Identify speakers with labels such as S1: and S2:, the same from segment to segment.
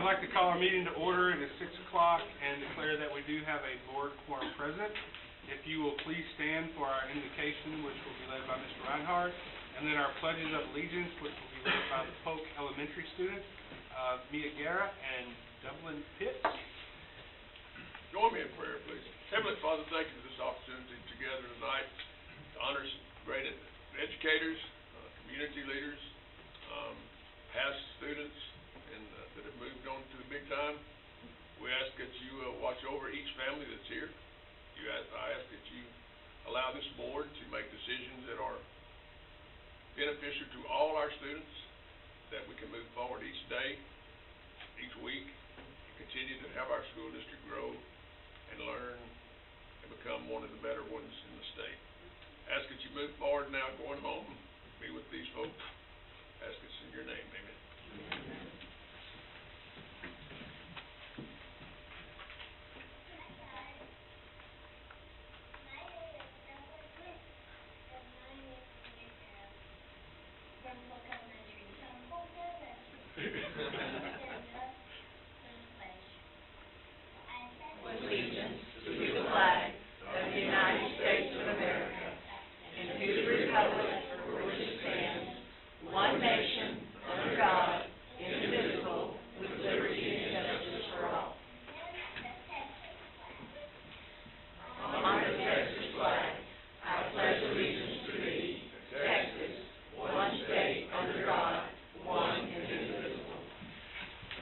S1: like to call our meeting to order. It is 6 o'clock and declare that we do have a board quorum present. If you will please stand for our invocation, which will be led by Mr. Reinhardt, and then our pledges of allegiance, which will be led by the Polk Elementary students, Mia Guerra and Dublin Pitts.
S2: Join me in prayer, please. Heavenly Father, thank you for this opportunity together tonight to honor some great educators, community leaders, past students, and that have moved on to the big time. We ask that you watch over each family that's here. I ask that you allow this board to make decisions that are beneficial to all our students, that we can move forward each day, each week, and continue to have our school district grow and learn and become one of the better ones in the state. Ask that you move forward now, going home, be with these folks. Ask this in your name, amen.
S3: Allegiance to the flag of the United States of America and to the republic for which it stands, one nation, under God, indivisible, with liberty and justice for all. On the Texas flag, I pledge allegiance to thee, Texas, one state, under God, one and indivisible.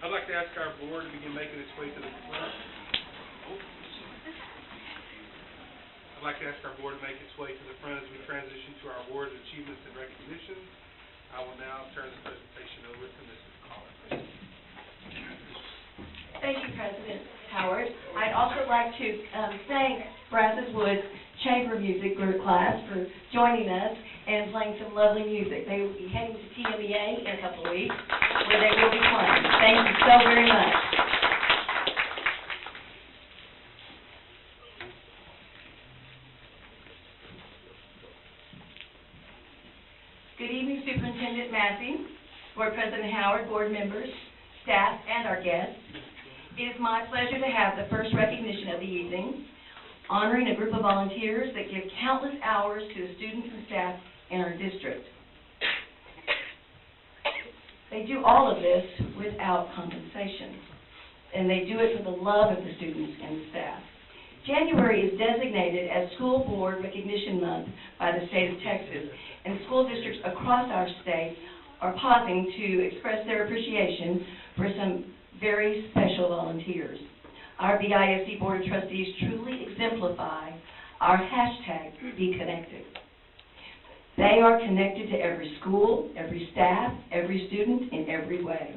S1: I'd like to ask our board to begin making its way to the front. I'd like to ask our board to make its way to the front as we transition to our award achievements and recognition. I will now turn the presentation over to Mrs. Collins.
S4: Thank you, President Howard. I'd also like to thank Brazosport Chamber Music Group class for joining us and playing some lovely music. They will be heading to TMEA in a couple of weeks, where they will be playing. Thank you so very much. Good evening, Superintendent Massey, Board President Howard, board members, staff, and our guests. It is my pleasure to have the first recognition of the evening, honoring a group of volunteers that give countless hours to the students and staff in our district. They do all of this without compensation, and they do it for the love of the students and staff. January is designated as School Board Recognition Month by the state of Texas, and school districts across our state are pausing to express their appreciation for some very special volunteers. Our BISD Board of Trustees truly exemplify our hashtag #BeConnected. They are connected to every school, every staff, every student in every way.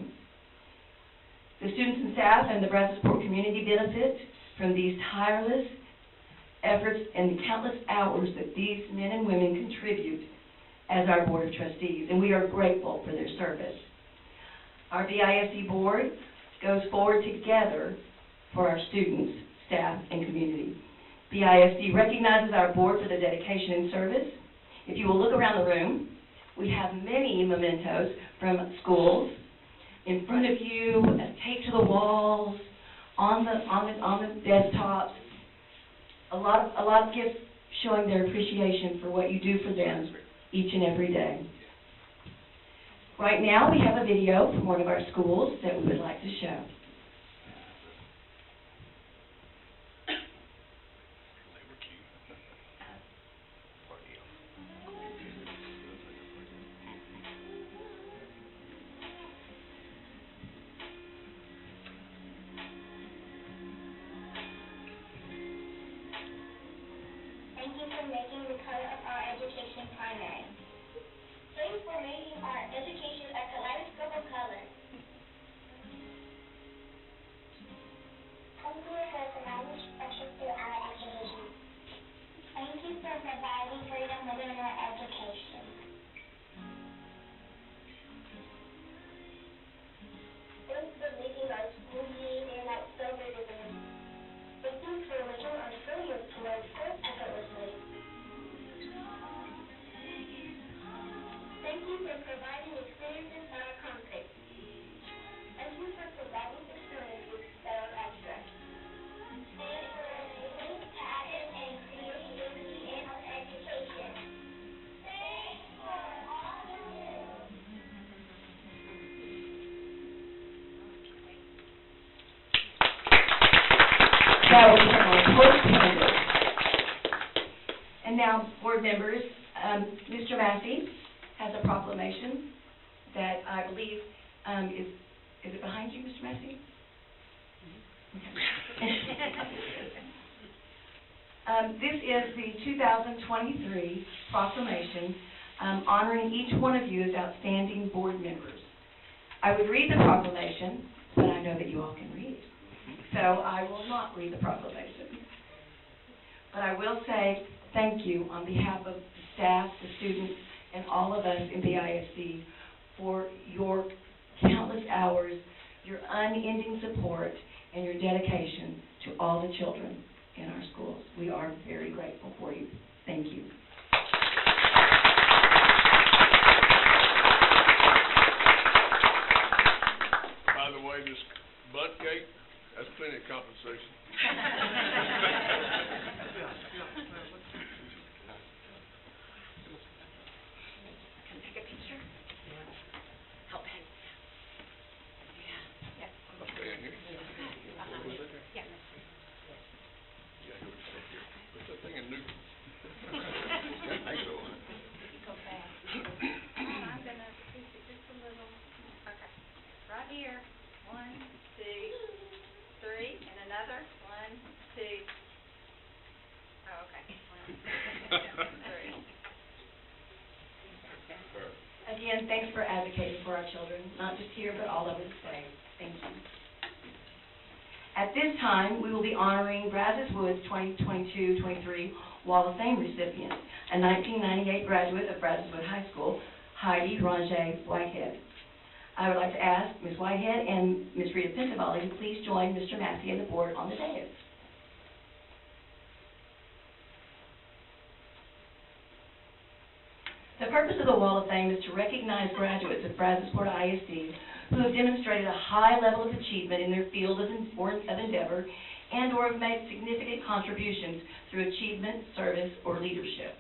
S4: The students and staff and the Brazosport community benefit from these tireless efforts and the countless hours that these men and women contribute as our Board of Trustees, and we are grateful for their service. Our BISD Board goes forward together for our students, staff, and community. BISD recognizes our board for their dedication and service. If you will look around the room, we have many mementos from schools in front of you, taped to the walls, on the desktops. A lot of gifts showing their appreciation for what you do for them each and every day. Right now, we have a video from one of our schools that we would like to show.
S5: Thank you for making the color of our education primary. Thanks for making our education a kaleidoscope of color. Thank you for providing structure to our education. Thank you for providing freedom within our education. Thanks for making our school year stand out so vividly. Thank you for making our school year flow so effortlessly.
S4: sports calendar. And now, board members, Mr. Massey has a proclamation that I believe is it behind you, Mr. Massey? This is the 2023 proclamation honoring each one of you as outstanding board members. I would read the proclamation, but I know that you all can read, so I will not read the proclamation. But I will say thank you on behalf of the staff, the students, and all of us in the ISD for your countless hours, your unending support, and your dedication to all the children in our schools. We are very grateful for you. Thank you.
S2: By the way, this butt cake, that's plenty of compensation.
S3: Take a picture? Help him. Yeah.
S2: I'll stay in here.
S3: Yeah.
S2: Yeah, go stay here. Put that thing in neutral. Thanks a lot.
S3: Go fast. I'm gonna tweak it just a little. Okay. Right here. 1, 2, 3, and another. 1, 2. Oh, okay. 1, 2, 3.
S4: Again, thanks for advocating for our children, not just here, but all over the state. Thank you. At this time, we will be honoring Brazosport 2022-23 Wall of Fame recipient, a 1998 graduate of Brazosport High School, Heidi Range Whitehead. I would like to ask Ms. Whitehead and Ms. Rita Pintavalli to please join Mr. Massey and the board on the dais. The purpose of the Wall of Fame is to recognize graduates of Brazosport ISD who have demonstrated a high level of achievement in their field of endeavor and or have made significant contributions through achievement, service, or leadership.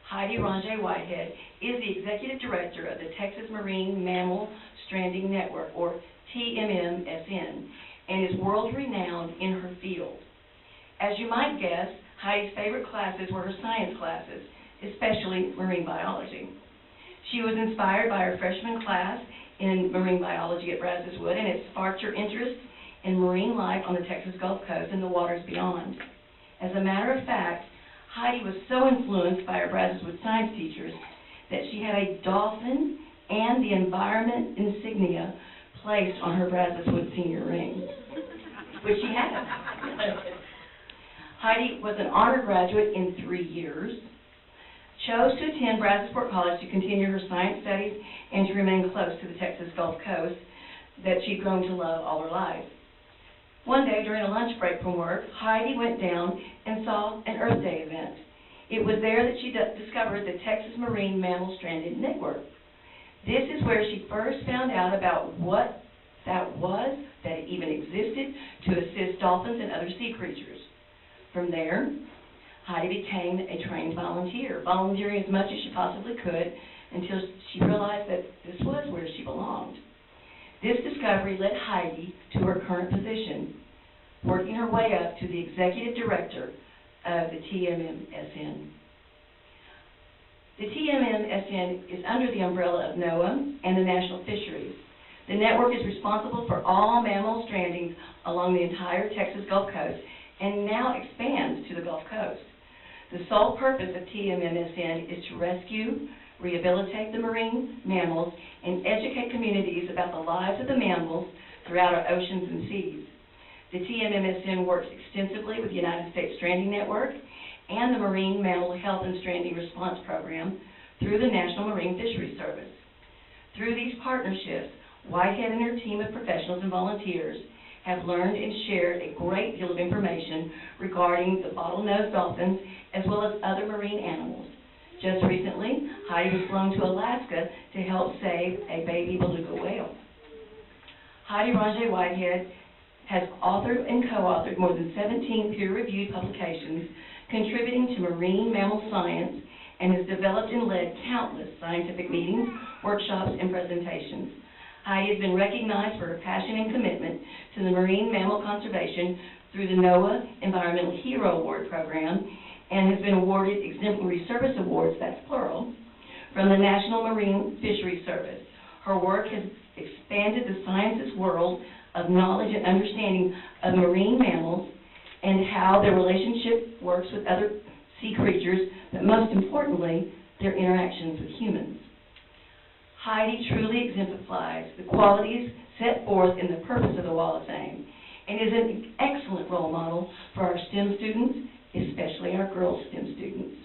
S4: Heidi Range Whitehead is the Executive Director of the Texas Marine Mammal Stranding Network, or TMMSN, and is world-renowned in her field. As you might guess, Heidi's favorite classes were her science classes, especially marine biology. She was inspired by her freshman class in marine biology at Brazosport, and it sparked her interest in marine life on the Texas Gulf Coast and the waters beyond. As a matter of fact, Heidi was so influenced by her Brazosport science teachers that she had a dolphin and the environment insignia placed on her Brazosport senior ring, which she had. Heidi was an honor graduate in 3 years, chose to attend Brazosport College to continue her science studies and to remain close to the Texas Gulf Coast that she'd grown to love all her life. One day during a lunch break from work, Heidi went down and saw an Earth Day event. It was there that she discovered the Texas Marine Mammal Stranding Network. This is where she first found out about what that was, that it even existed, to assist dolphins and other sea creatures. From there, Heidi became a trained volunteer, volunteering as much as she possibly could until she realized that this was where she belonged. This discovery led Heidi to her current position, working her way up to the Executive Director of the TMMSN. The TMMSN is under the umbrella of NOAA and the National Fisheries. The network is responsible for all mammal strandings along the entire Texas Gulf Coast and now expands to the Gulf Coast. The sole purpose of TMMSN is to rescue, rehabilitate the marine mammals, and educate communities about the lives of the mammals throughout our oceans and seas. The TMMSN works extensively with the United States Stranding Network and the Marine Mammal Health and Stranding Response Program through the National Marine Fisheries Service. Through these partnerships, Whitehead and her team of professionals and volunteers have learned and shared a great deal of information regarding the bottlenose dolphins as well as other marine animals. Just recently, Heidi was flown to Alaska to help save a baby beluga whale. Heidi Range Whitehead has authored and co-authored more than 17 peer-reviewed publications contributing to marine mammal science and has developed and led countless scientific meetings, workshops, and presentations. Heidi has been recognized for her passion and commitment to the marine mammal conservation through the NOAA Environmental Hero Award Program and has been awarded Exemplary Service Awards, that's plural, from the National Marine Fisheries Service. Her work has expanded the science's world of knowledge and understanding of marine mammals and how their relationship works with other sea creatures, but most importantly, their interactions with humans. Heidi truly exemplifies the qualities set forth in the purpose of the Wall of Fame and is an excellent role model for our STEM students, especially our girls STEM students.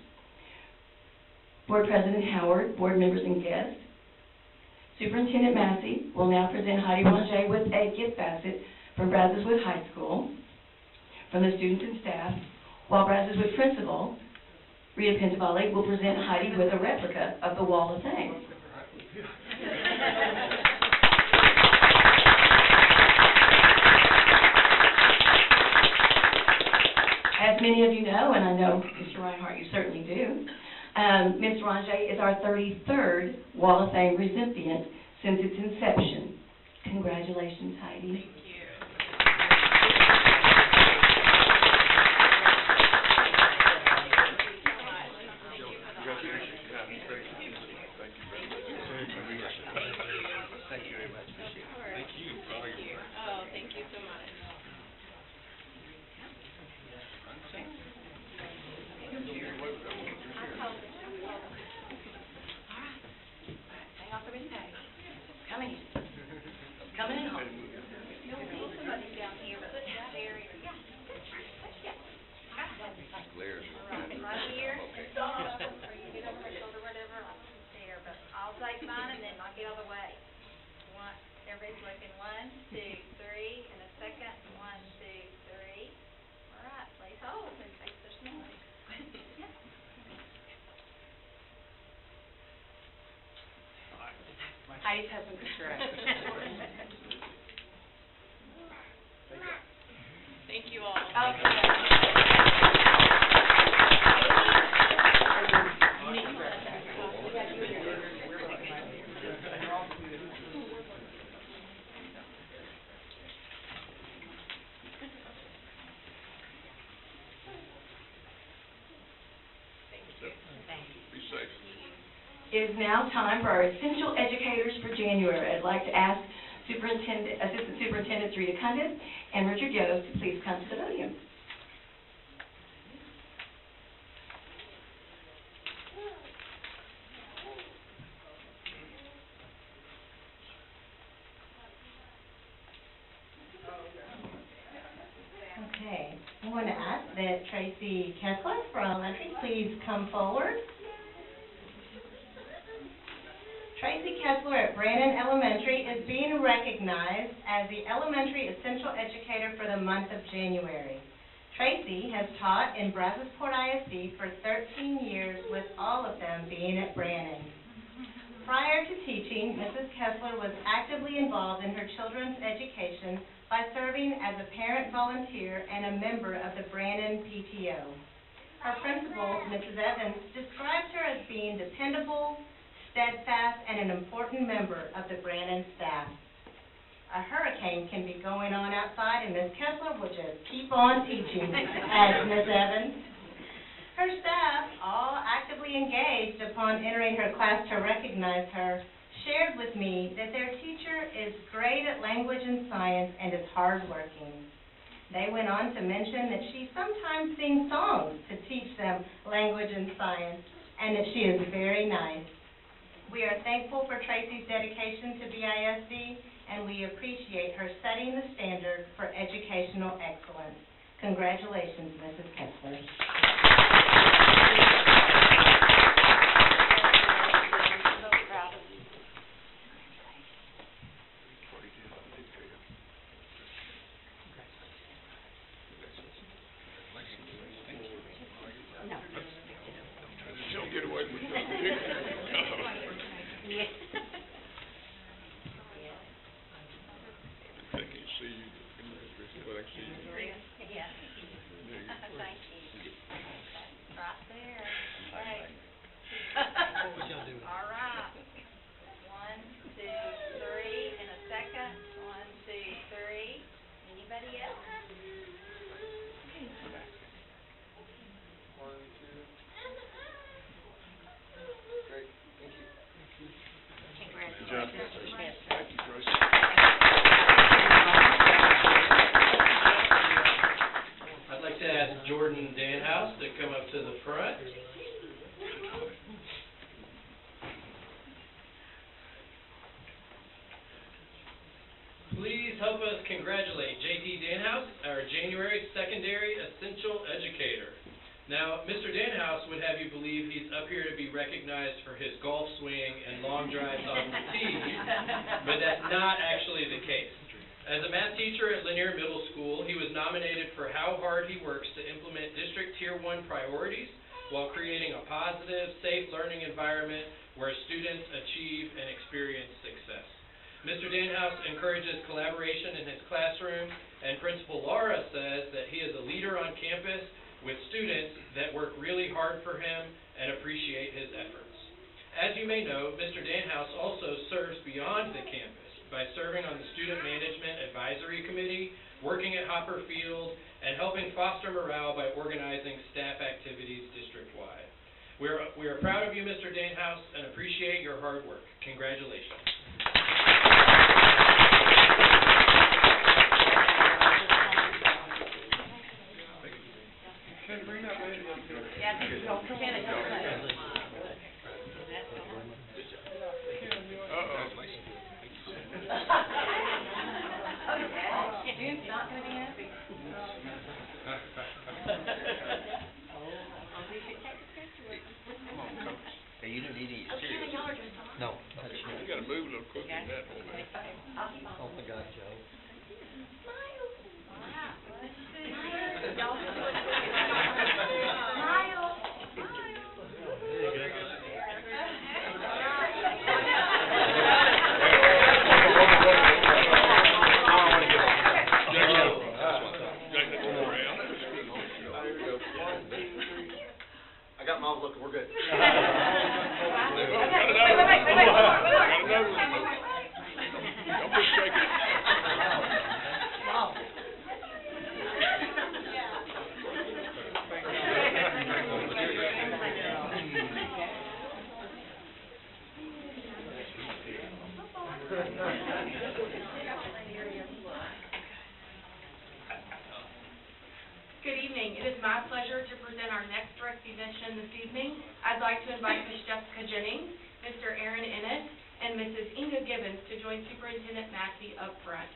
S4: Board President Howard, board members and guests, Superintendent Massey will now present Heidi Ranger with a gift basket from Brazosport High School from the students and staff, while Brazosport Principal Rita Pentavale will present Heidi with a replica of the Wall of Fame. As many of you know, and I know, Mr. Reinhardt, you certainly do, Ms. Ranger is our 33rd Wall of Fame recipient since its inception. Congratulations, Heidi.
S3: Thank you.
S6: Thank you very much. Appreciate it.
S1: Thank you for all your work.
S3: Oh, thank you so much.
S4: Coming in. Coming in home.
S3: Somebody down here, but there, yeah.
S6: Glares.
S3: Right here. Or you get over my shoulder, whatever, I don't care, but I'll take mine and then I'll get out of the way. One, everybody's looking, 1, 2, 3, and a second, 1, 2, 3. All right, please hold and take this noise.
S4: Heidi's husband, Mr.
S3: Thank you all.
S2: Be safe.
S4: It is now time for our essential educators for January. I'd like to ask Assistant Superintendents Rita Cundiff and Richard Yost to please come to the podium.
S7: Okay, I'm going to ask that Tracy Kessler from Elementary please come forward. Tracy Kessler at Brannon Elementary is being recognized as the Elementary Essential Educator for the month of January. Tracy has taught in Brazosport ISD for 13 years, with all of them being at Brannon. Prior to teaching, Mrs. Kessler was actively involved in her children's education by serving as a parent volunteer and a member of the Brannon PTO. Her principal, Mrs. Evans, describes her as being dependable, steadfast, and an important member of the Brannon staff. A hurricane can be going on outside, and Ms. Kessler will just keep on teaching, as Ms. Evans. Her staff, all actively engaged upon entering her class to recognize her, shared with me that their teacher is great at language and science and is hardworking. They went on to mention that she sometimes sings songs to teach them language and science, and that she is very nice. We are thankful for Tracy's dedication to BISD, and we appreciate her setting the standard for educational excellence. Congratulations, Mrs. Kessler.
S2: Don't get away with the picture. They can see you. Well, they can see you.
S3: Yeah. Thank you. Right there. Great. All right. 1, 2, 3, and a second. 1, 2, 3. Anybody else?
S8: Jordan Danhouse to come up to the front. Please help us congratulate J.D. Danhouse, our January Secondary Essential Educator. Now, Mr. Danhouse would have you believe he's up here to be recognized for his golf swing and long drives on the tee, but that's not actually the case. As a math teacher at Lanier Middle School, he was nominated for how hard he works to implement District Tier 1 priorities while creating a positive, safe learning environment where students achieve and experience success. Mr. Danhouse encourages collaboration in his classroom, and Principal Laura says that he is a leader on campus with students that work really hard for him and appreciate his efforts. As you may know, Mr. Danhouse also serves beyond the campus by serving on the Student Management Advisory Committee, working at Hopper Field, and helping foster morale by organizing staff activities district-wide. We are proud of you, Mr. Danhouse, and appreciate your hard work. Congratulations.
S7: June's not going to be happy.
S6: Hey, you didn't need any serious. No.
S2: You gotta move a little quicker than that.
S6: Oh my God, Joe. I got them all looking, we're good.
S2: Don't be shaking.
S9: Good evening. It is my pleasure to present our next recognition this evening. I'd like to invite Ms. Jessica Jennings, Mr. Aaron Ennis, and Mrs. Inga Gibbons to join Superintendent Massey up front.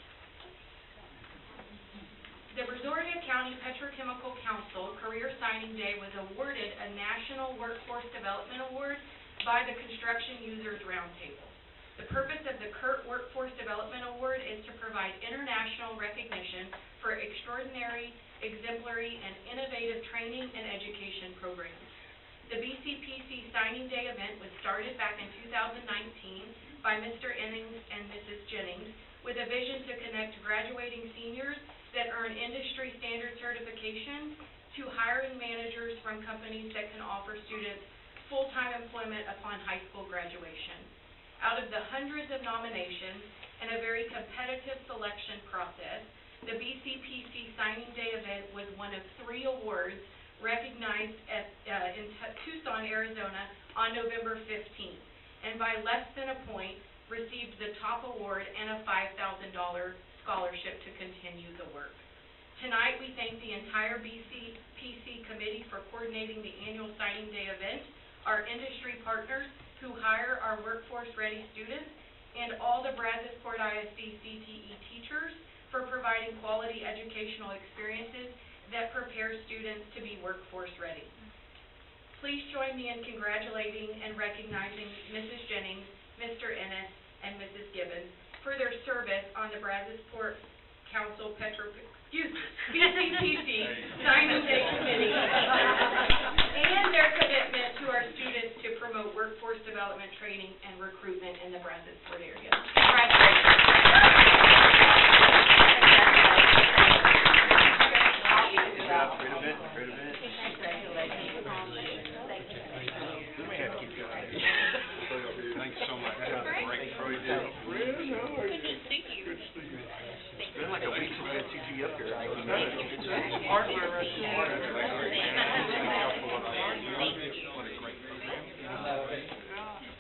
S9: The Brazoria County Petrochemical Council Career Signing Day was awarded a National Workforce Development Award by the Construction Users Roundtable. The purpose of the CURT Workforce Development Award is to provide international recognition for extraordinary, exemplary, and innovative training and education programs. The BCPC Signing Day event was started back in 2019 by Mr. Innings and Mrs. Jennings with a vision to connect graduating seniors that earn industry standard certifications to hiring managers from companies that can offer students full-time employment upon high school graduation. Out of the hundreds of nominations and a very competitive selection process, the BCPC Signing Day event was one of 3 awards recognized in Tucson, Arizona on November 15th, and by less than a point received the top award and a $5,000 scholarship to continue the work. Tonight we thank the entire BCPC committee for coordinating the annual Signing Day event, our industry partners who hire our workforce-ready students, and all the Brazosport ISD CTE teachers for providing quality educational experiences that prepare students to be workforce-ready. Please join me in congratulating and recognizing Mrs. Jennings, Mr. Ennis, and Mrs. Gibbons for their service on the Brazosport Council BCPC Signing Day Committee and their commitment to our students to promote workforce development training and recruitment in the Brazosport area.
S6: We may have to keep going.
S1: Thanks so much. That was a great program.
S6: It's been like a week since we had CT up here.
S1: Part of my restaurant. What a great program.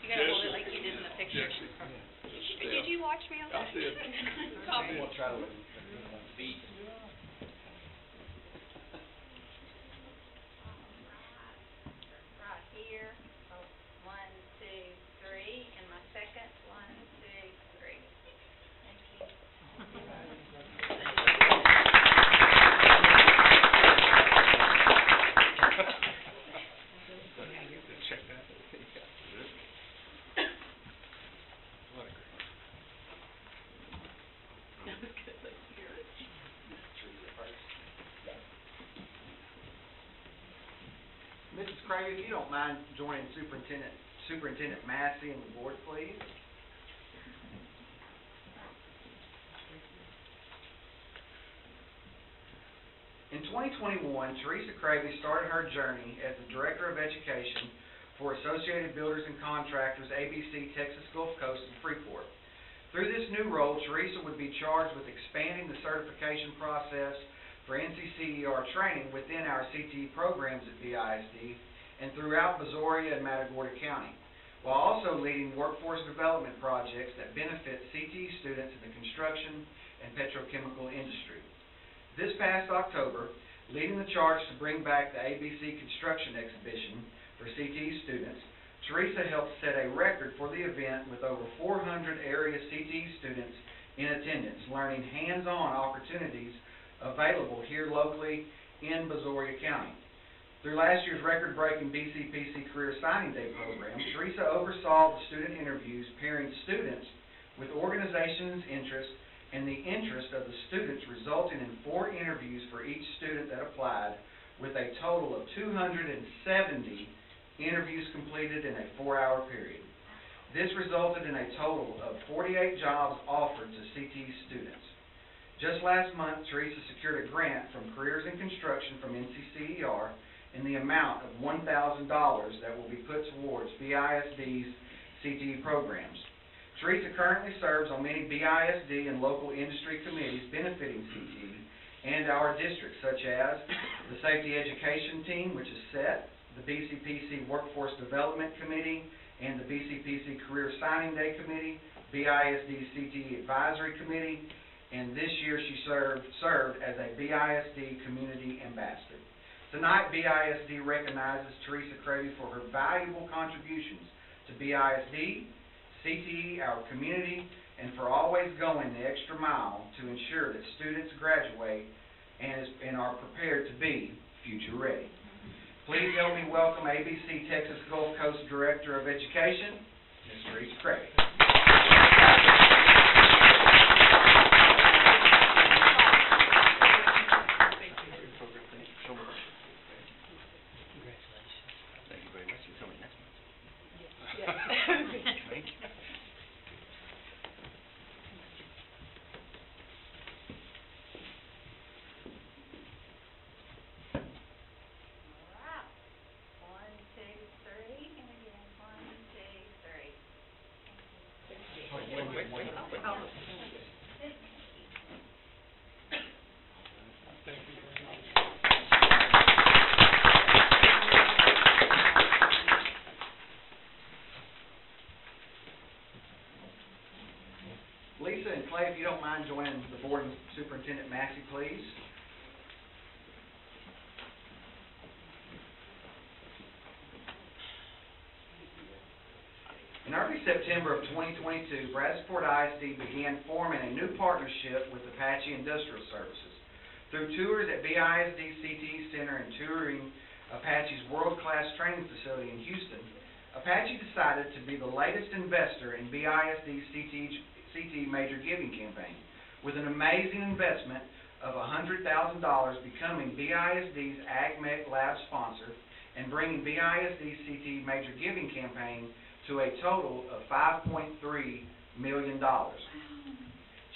S3: You gotta hold it like you did in the picture. Did you watch me on that?
S2: I did.
S3: Copy.
S6: We'll try to beat. Craig, if you don't mind joining Superintendent Massey and the board, please. In 2021, Teresa Cravey started her journey as the Director of Education for Associated Builders and Contractors, ABC, Texas Gulf Coast, and Freeport. Through this new role, Teresa would be charged with expanding the certification process for NCCER training within our CTE programs at BISD and throughout Brazoria and Matagorda County, while also leading workforce development projects that benefit CTE students in the construction and petrochemical industry. This past October, leading the charge to bring back the ABC Construction Exhibition for CTE students, Teresa helped set a record for the event with over 400 area CTE students in attendance, learning hands-on opportunities available here locally in Brazoria County. Through last year's record-breaking BCPC Career Signing Day program, Teresa oversaw the student interviews, pairing students with organizations' interests and the interest of the students, resulting in 4 interviews for each student that applied, with a total of 270 interviews completed in a 4-hour period. This resulted in a total of 48 jobs offered to CTE students. Just last month, Teresa secured a grant from Careers in Construction from NCCER in the amount of $1,000 that will be put towards BISD's CTE programs. Teresa currently serves on many BISD and local industry committees benefiting CTE and our districts, such as the Safety Education Team, which is set, the BCPC Workforce Development Committee, and the BCPC Career Signing Day Committee, BISD CTE Advisory Committee, and this year she served as a BISD Community Ambassador. Tonight, BISD recognizes Teresa Cravey for her valuable contributions to BISD, CTE, our community, and for always going the extra mile to ensure that students graduate and are prepared to be future ready. Please help me welcome ABC Texas Gulf Coast Director of Education, Ms. Teresa Cravey. Lisa and Clay, if you don't mind joining the board and Superintendent Massey, please. In early September of 2022, Brazosport ISD began forming a new partnership with Apache Industrial Services. Through tours at BISD CTE Center and touring Apache's world-class training facility in Houston, Apache decided to be the latest investor in BISD's CTE Major Giving Campaign, with an amazing investment of $100,000 becoming BISD's AgMech Lab sponsor and bringing BISD's CTE Major Giving Campaign to a total of $5.3 million.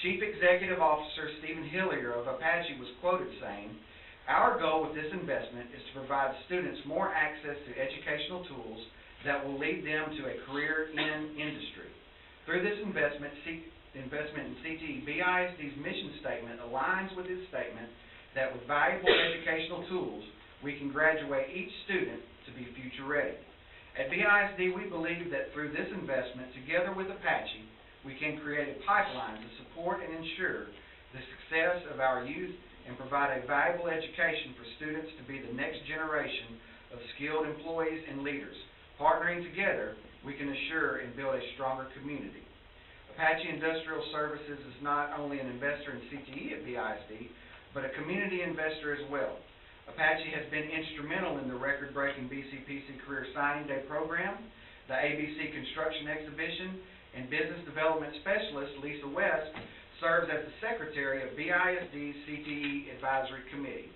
S6: Chief Executive Officer Stephen Hillier of Apache was quoted saying, "Our goal with this investment is to provide students more access to educational tools that will lead them to a career in industry. Through this investment in CTE, BISD's mission statement aligns with his statement that with valuable educational tools, we can graduate each student to be future ready. At BISD, we believe that through this investment, together with Apache, we can create a pipeline to support and ensure the success of our youth and provide a valuable education for students to be the next generation of skilled employees and leaders. Partnering together, we can assure and build a stronger community." Apache Industrial Services is not only an investor in CTE at BISD, but a community investor as well. Apache has been instrumental in the record-breaking BCPC Career Signing Day program, the ABC Construction Exhibition, and Business Development Specialist Lisa West serves as the Secretary of BISD's CTE Advisory Committee.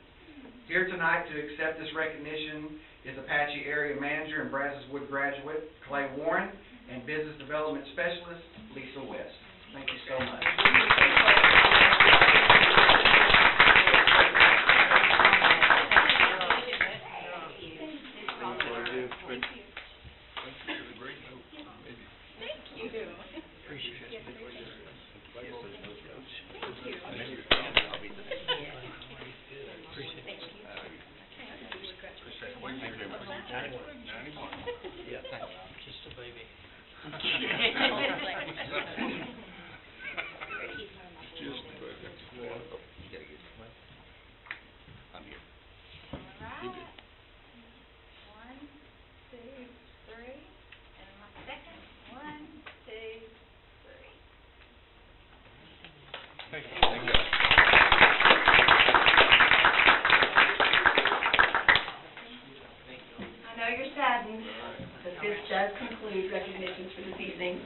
S6: Here tonight to accept this recognition is Apache Area Manager and Brazos Wood graduate Clay Warren, and Business Development Specialist Lisa West. Thank you so much.
S4: I know you're saddened that this does conclude recognitions for this evening,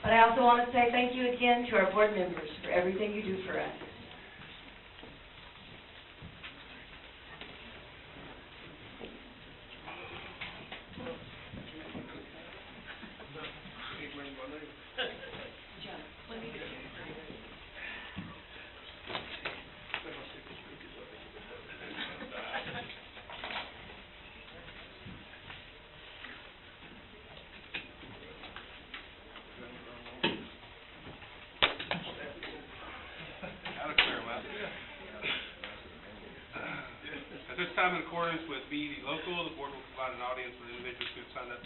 S4: but I also want to say thank you again to our board members for everything you do for us.
S1: At this time, in accordance with BED Local, the board will provide an audience with individuals who have signed up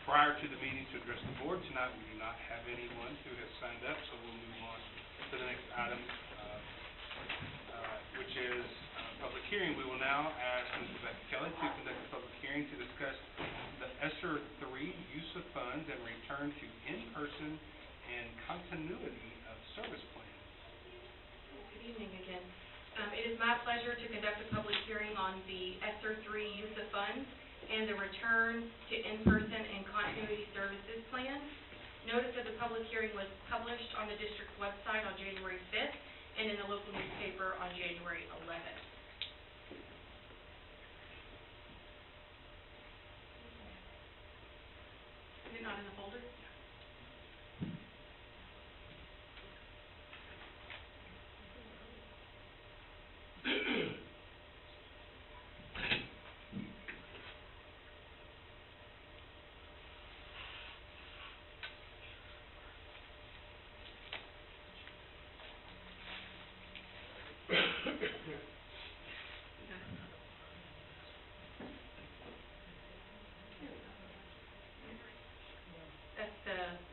S1: prior to the meeting to address the board. Tonight, we do not have anyone who has signed up, so we'll move on to the next item, which is public hearing. We will now ask Ms. Rebecca Kelly to conduct a public hearing to discuss the ESSER 3 use of funds and return to in-person and continuity of service plan.
S9: Good evening again. It is my pleasure to conduct a public hearing on the ESSER 3 use of funds and the return to in-person and continuity services plan. Notice that the public hearing was published on the district's website on January 5th and in the local newspaper on January 11th. Is it not in the folder?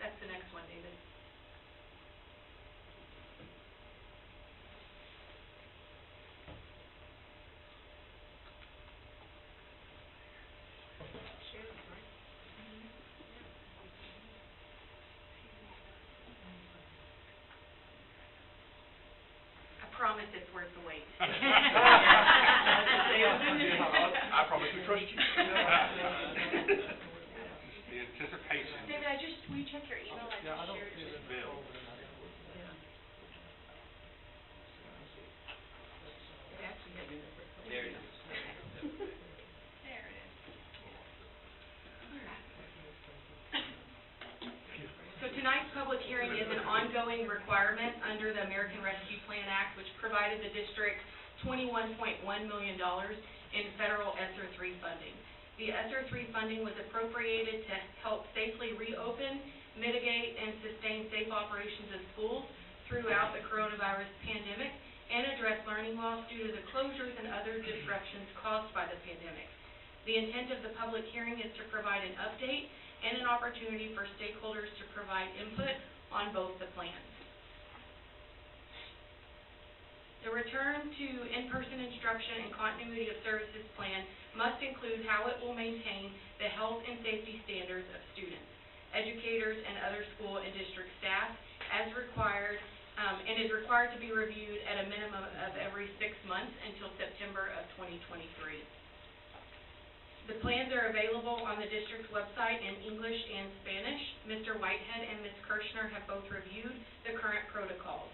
S9: That's the next one, David. I promise it's worth the wait.
S2: I promise to trust you.
S1: The anticipation.
S9: David, will you check your email? I just shared it.
S1: Just Bill.
S8: There it is.
S9: There it is. So tonight's public hearing is an ongoing requirement under the American Rescue Plan Act, which provided the district $21.1 million in federal ESSER 3 funding. The ESSER 3 funding was appropriated to help safely reopen, mitigate, and sustain safe operations of schools throughout the coronavirus pandemic and address learning loss due to the closures and other disruptions caused by the pandemic. The intent of the public hearing is to provide an update and an opportunity for stakeholders to provide input on both the plans. The return to in-person instruction and continuity of services plan must include how it will maintain the health and safety standards of students, educators, and other school and district staff as required, and is required to be reviewed at a minimum of every 6 months until September of 2023. The plans are available on the district's website in English and Spanish. Mr. Whitehead and Ms. Kirshner have both reviewed the current protocols.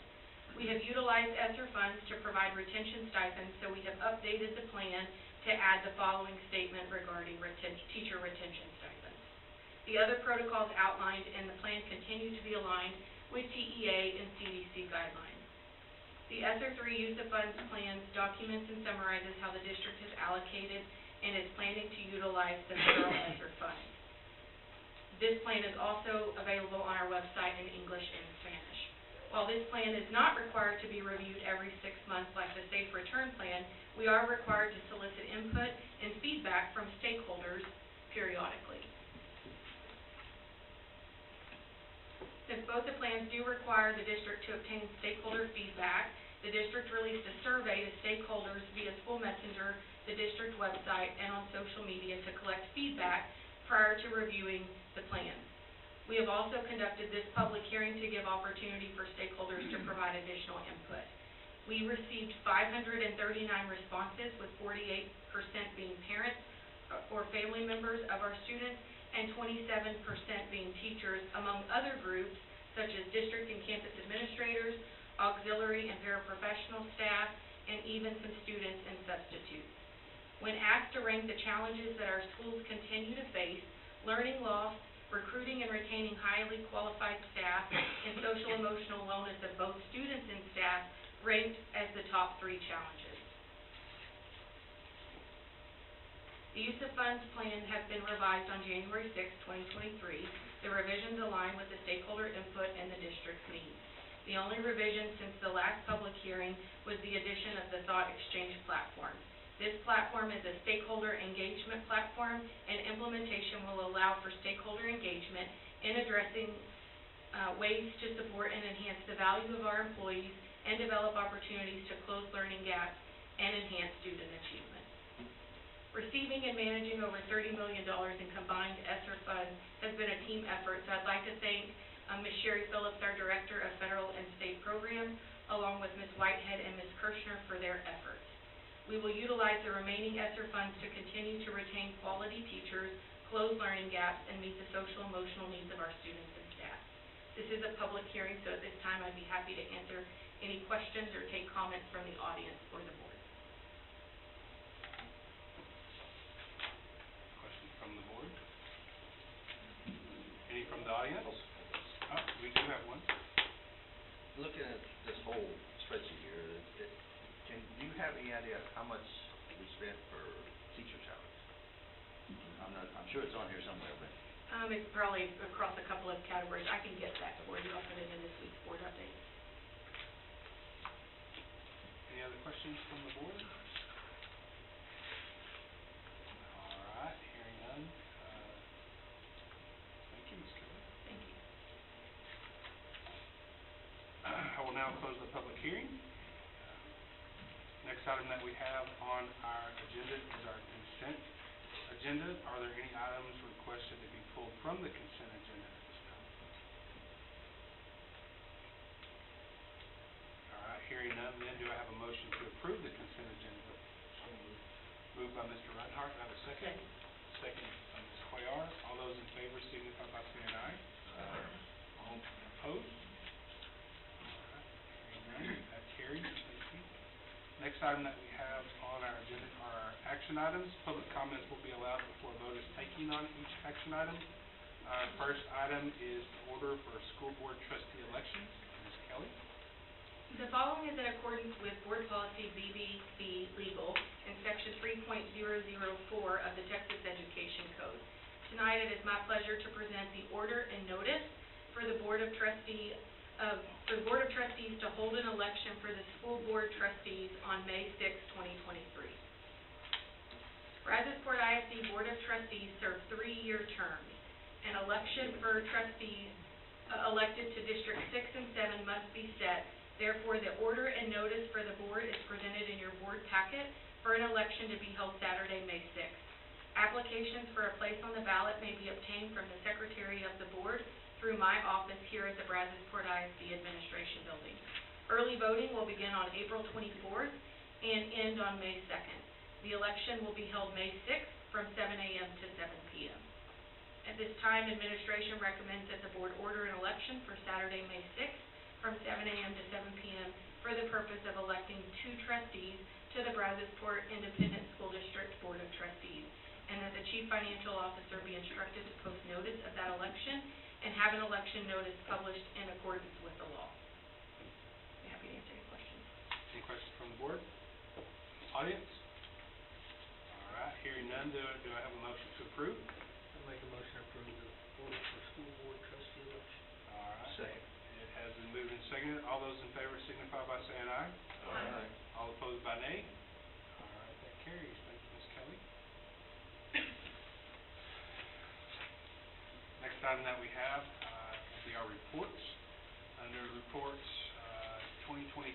S9: We have utilized ESSER funds to provide retention stipends, so we have updated the plan to add the following statement regarding teacher retention stipends. The other protocols outlined in the plan continue to be aligned with TEA and CDC guidelines. The ESSER III use of funds plans documents and summarizes how the district has allocated and is planning to utilize the federal ESSER funds. This plan is also available on our website in English and Spanish. While this plan is not required to be reviewed every 6 months like the Safe Return Plan, we are required to solicit input and feedback from stakeholders periodically. Since both the plans do require the district to obtain stakeholder feedback, the district released a survey to stakeholders via School Messenger, the district website, and on social media to collect feedback prior to reviewing the plan. We have also conducted this public hearing to give opportunity for stakeholders to provide additional input. We received 539 responses, with 48% being parents or family members of our students and 27% being teachers, among other groups such as district and campus administrators, auxiliary and paraprofessional staff, and even some students and substitutes. When asked to rank the challenges that our schools continue to face, learning loss, recruiting and retaining highly qualified staff, and social emotional wellness of both students and staff ranked as the top 3 challenges. The use of funds plan has been revised on January 6, 2023. The revisions align with the stakeholder input and the district's needs. The only revision since the last public hearing was the addition of the Thought Exchange platform. This platform is a stakeholder engagement platform, and implementation will allow for stakeholder engagement in addressing ways to support and enhance the value of our employees and develop opportunities to close learning gaps and enhance student achievement. Receiving and managing over $30 million in combined ESSER funds has been a team effort, so I'd like to thank Ms. Sherry Phillips, our Director of Federal and State Programs, along with Ms. Whitehead and Ms. Kirshner for their efforts. We will utilize the remaining ESSER funds to continue to retain quality teachers, close learning gaps, and meet the social and emotional needs of our students and staff. This is a public hearing, so at this time I'd be happy to answer any questions or take comments from the audience or the board.
S1: Questions from the board? Any from the audience? We do have one.
S10: Looking at this whole spreadsheet here, do you have any idea how much we spent for teacher salaries? I'm sure it's on here somewhere, but.
S9: It's probably across a couple of categories. I can get that for you. I'll put it in this week's board update.
S1: Any other questions from the board? All right, hearing none. Thank you, Ms. Kelly.
S9: Thank you.
S1: I will now close the public hearing. Next item that we have on our agenda is our consent agenda. Are there any items requested to be pulled from the consent agenda at this time? All right, hearing none, then do I have a motion to approve the consent agenda? Moved by Mr. Reinhardt. Do I have a second? Second by Ms. Cuellar. All those in favor signify by saying aye. All opposed? All right, hearing none, that carries. Thank you. Next item that we have on our agenda are our action items. Public comments will be allowed before a vote is taken on each action item. Our first item is the order for school board trustee elections. Ms. Kelly.
S9: The following is in accordance with Board Policy BBC Legal and Section 3.004 of the Texas Education Code. Tonight, it is my pleasure to present the order and notice for the Board of Trustees to hold an election for the school board trustees on May 6, 2023. Brazosport ISD Board of Trustees serve 3-year terms. An election for trustees elected to District 6 and 7 must be set. Therefore, the order and notice for the board is presented in your board packet for an election to be held Saturday, May 6th. Applications for a place on the ballot may be obtained from the Secretary of the Board through my office here at the Brazosport ISD Administration Building. Early voting will begin on April 24th and end on May 2nd. The election will be held May 6th from 7 a.m. to 7 p.m. At this time, administration recommends that the board order an election for Saturday, May 6th from 7 a.m. to 7 p.m. for the purpose of electing 2 trustees to the Brazosport Independent School District Board of Trustees, and that the Chief Financial Officer be instructed to post notice of that election and have an election notice published in accordance with the law. I'm happy to answer any questions.
S1: Any questions from the board? Audience? All right, hearing none, do I have a motion to approve?
S11: I make a motion to approve the order for school board trustee election.
S1: All right.
S10: Second.
S1: It has been moved and seconded. All those in favor signify by saying aye.
S10: Aye.
S1: All opposed by nay. All right, that carries. Thank you, Ms. Kelly. Next item that we have will be our reports. Under reports, 2023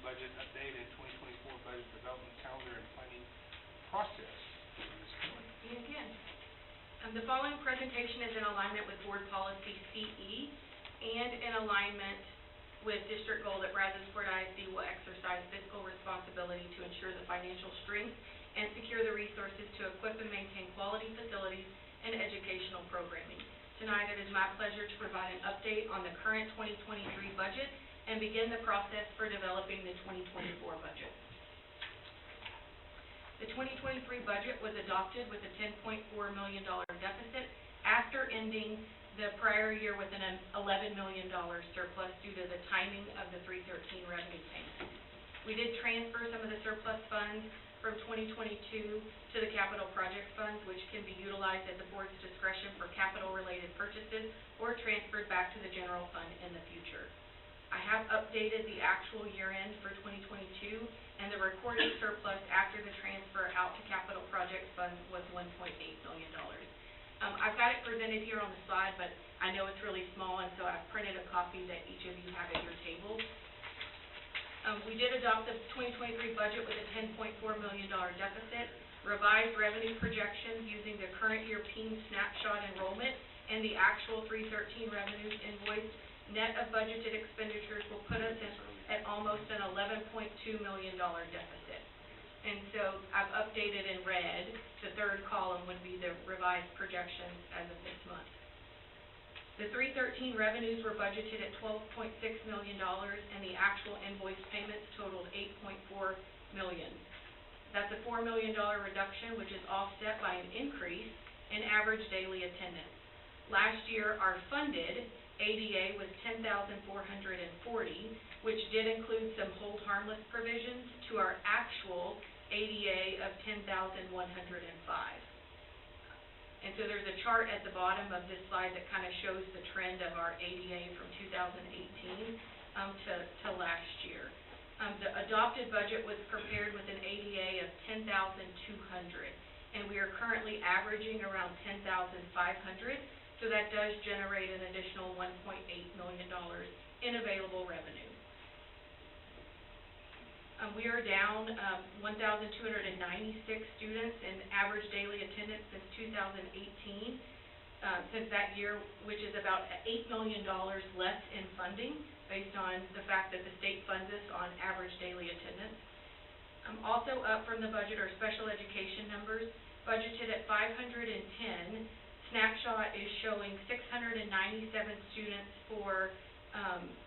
S1: budget update and 2024 budget development calendar and planning process. Ms. Kelly.
S9: Me again. The following presentation is in alignment with Board Policy CE and in alignment with district goal that Brazosport ISD will exercise fiscal responsibility to ensure the financial strength and secure the resources to equip and maintain quality facilities and educational programming. Tonight, it is my pleasure to provide an update on the current 2023 budget and begin the process for developing the 2024 budget. The 2023 budget was adopted with a $10.4 million deficit after ending the prior year with an $11 million surplus due to the timing of the 313 revenue payment. We did transfer some of the surplus funds from 2022 to the capital project funds, which can be utilized at the board's discretion for capital-related purchases or transferred back to the general fund in the future. I have updated the actual year-end for 2022, and the recorded surplus after the transfer out to capital project funds was $1.8 million. I've got it presented here on the slide, but I know it's really small, and so I've printed a copy that each of you have at your table. We did adopt the 2023 budget with a $10.4 million deficit, revised revenue projections using the current year PEEM snapshot enrollment and the actual 313 revenues invoice. Net of budgeted expenditures will put us at almost an $11.2 million deficit. And so I've updated in red. The third column would be the revised projections as of this month. The 313 revenues were budgeted at $12.6 million, and the actual invoice payments totaled $8.4 million. That's a $4 million reduction, which is offset by an increase in average daily attendance. Last year, our funded ADA was 10,440, which did include some hold harmless provisions to our actual ADA of 10,105. And so there's a chart at the bottom of this slide that kind of shows the trend of our ADA from 2018 to last year. The adopted budget was prepared with an ADA of 10,200, and we are currently averaging around 10,500, so that does generate an additional $1.8 million in available revenue. We are down 1,296 students in average daily attendance since 2018, since that year, which is about $8 million less in funding based on the fact that the state funds us on average daily attendance. Also up from the budget are special education numbers, budgeted at 510. Snapshot is showing 697 students for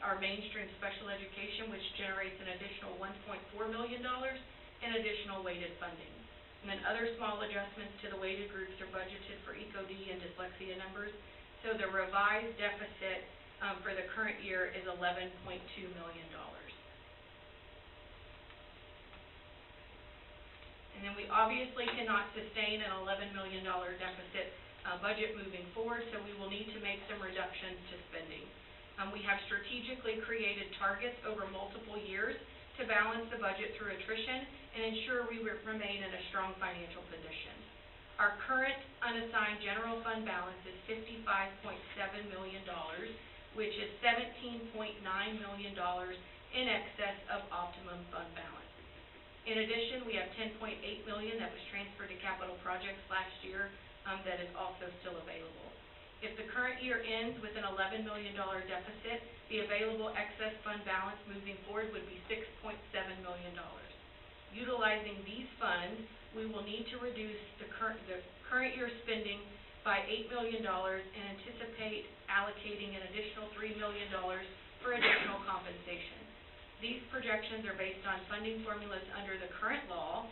S9: our mainstream special education, which generates an additional $1.4 million in additional weighted funding. And then other small adjustments to the weighted groups are budgeted for ECOD and dyslexia numbers. So the revised deficit for the current year is $11.2 million. And then we obviously cannot sustain an $11 million deficit budget moving forward, so we will need to make some reductions to spending. We have strategically created targets over multiple years to balance the budget through attrition and ensure we remain in a strong financial position. Our current unassigned general fund balance is $55.7 million, which is $17.9 million in excess of optimum fund balance. In addition, we have $10.8 million that was transferred to capital projects last year that is also still available. If the current year ends with an $11 million deficit, the available excess fund balance moving forward would be $6.7 million. Utilizing these funds, we will need to reduce the current year spending by $8 million and anticipate allocating an additional $3 million for additional compensation. These projections are based on funding formulas under the current law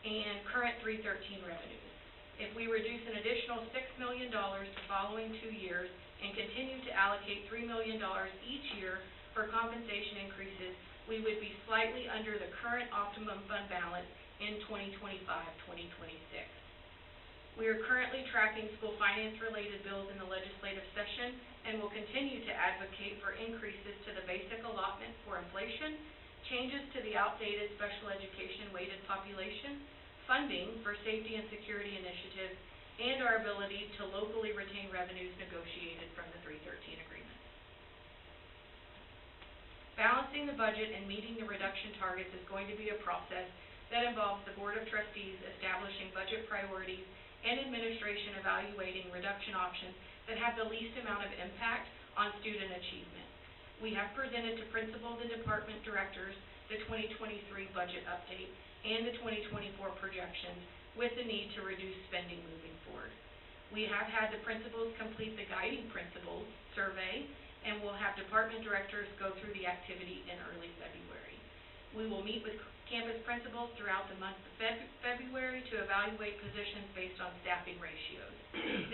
S9: and current 313 revenues. If we reduce an additional $6 million the following 2 years and continue to allocate $3 million each year for compensation increases, we would be slightly under the current optimum fund balance in 2025-2026. We are currently tracking school finance-related bills in the legislative session and will continue to advocate for increases to the basic allotment for inflation, changes to the outdated special education weighted population, funding for safety and security initiatives, and our ability to locally retain revenues negotiated from the 313 agreement. Balancing the budget and meeting the reduction targets is going to be a process that involves the Board of Trustees establishing budget priorities and administration evaluating reduction options that have the least amount of impact on student achievement. We have presented to principals and department directors the 2023 budget update and the 2024 projections with the need to reduce spending moving forward. We have had the principals complete the guiding principles survey, and we'll have department directors go through the activity in early February. We will meet with campus principals throughout the month of February to evaluate positions based on staffing ratios.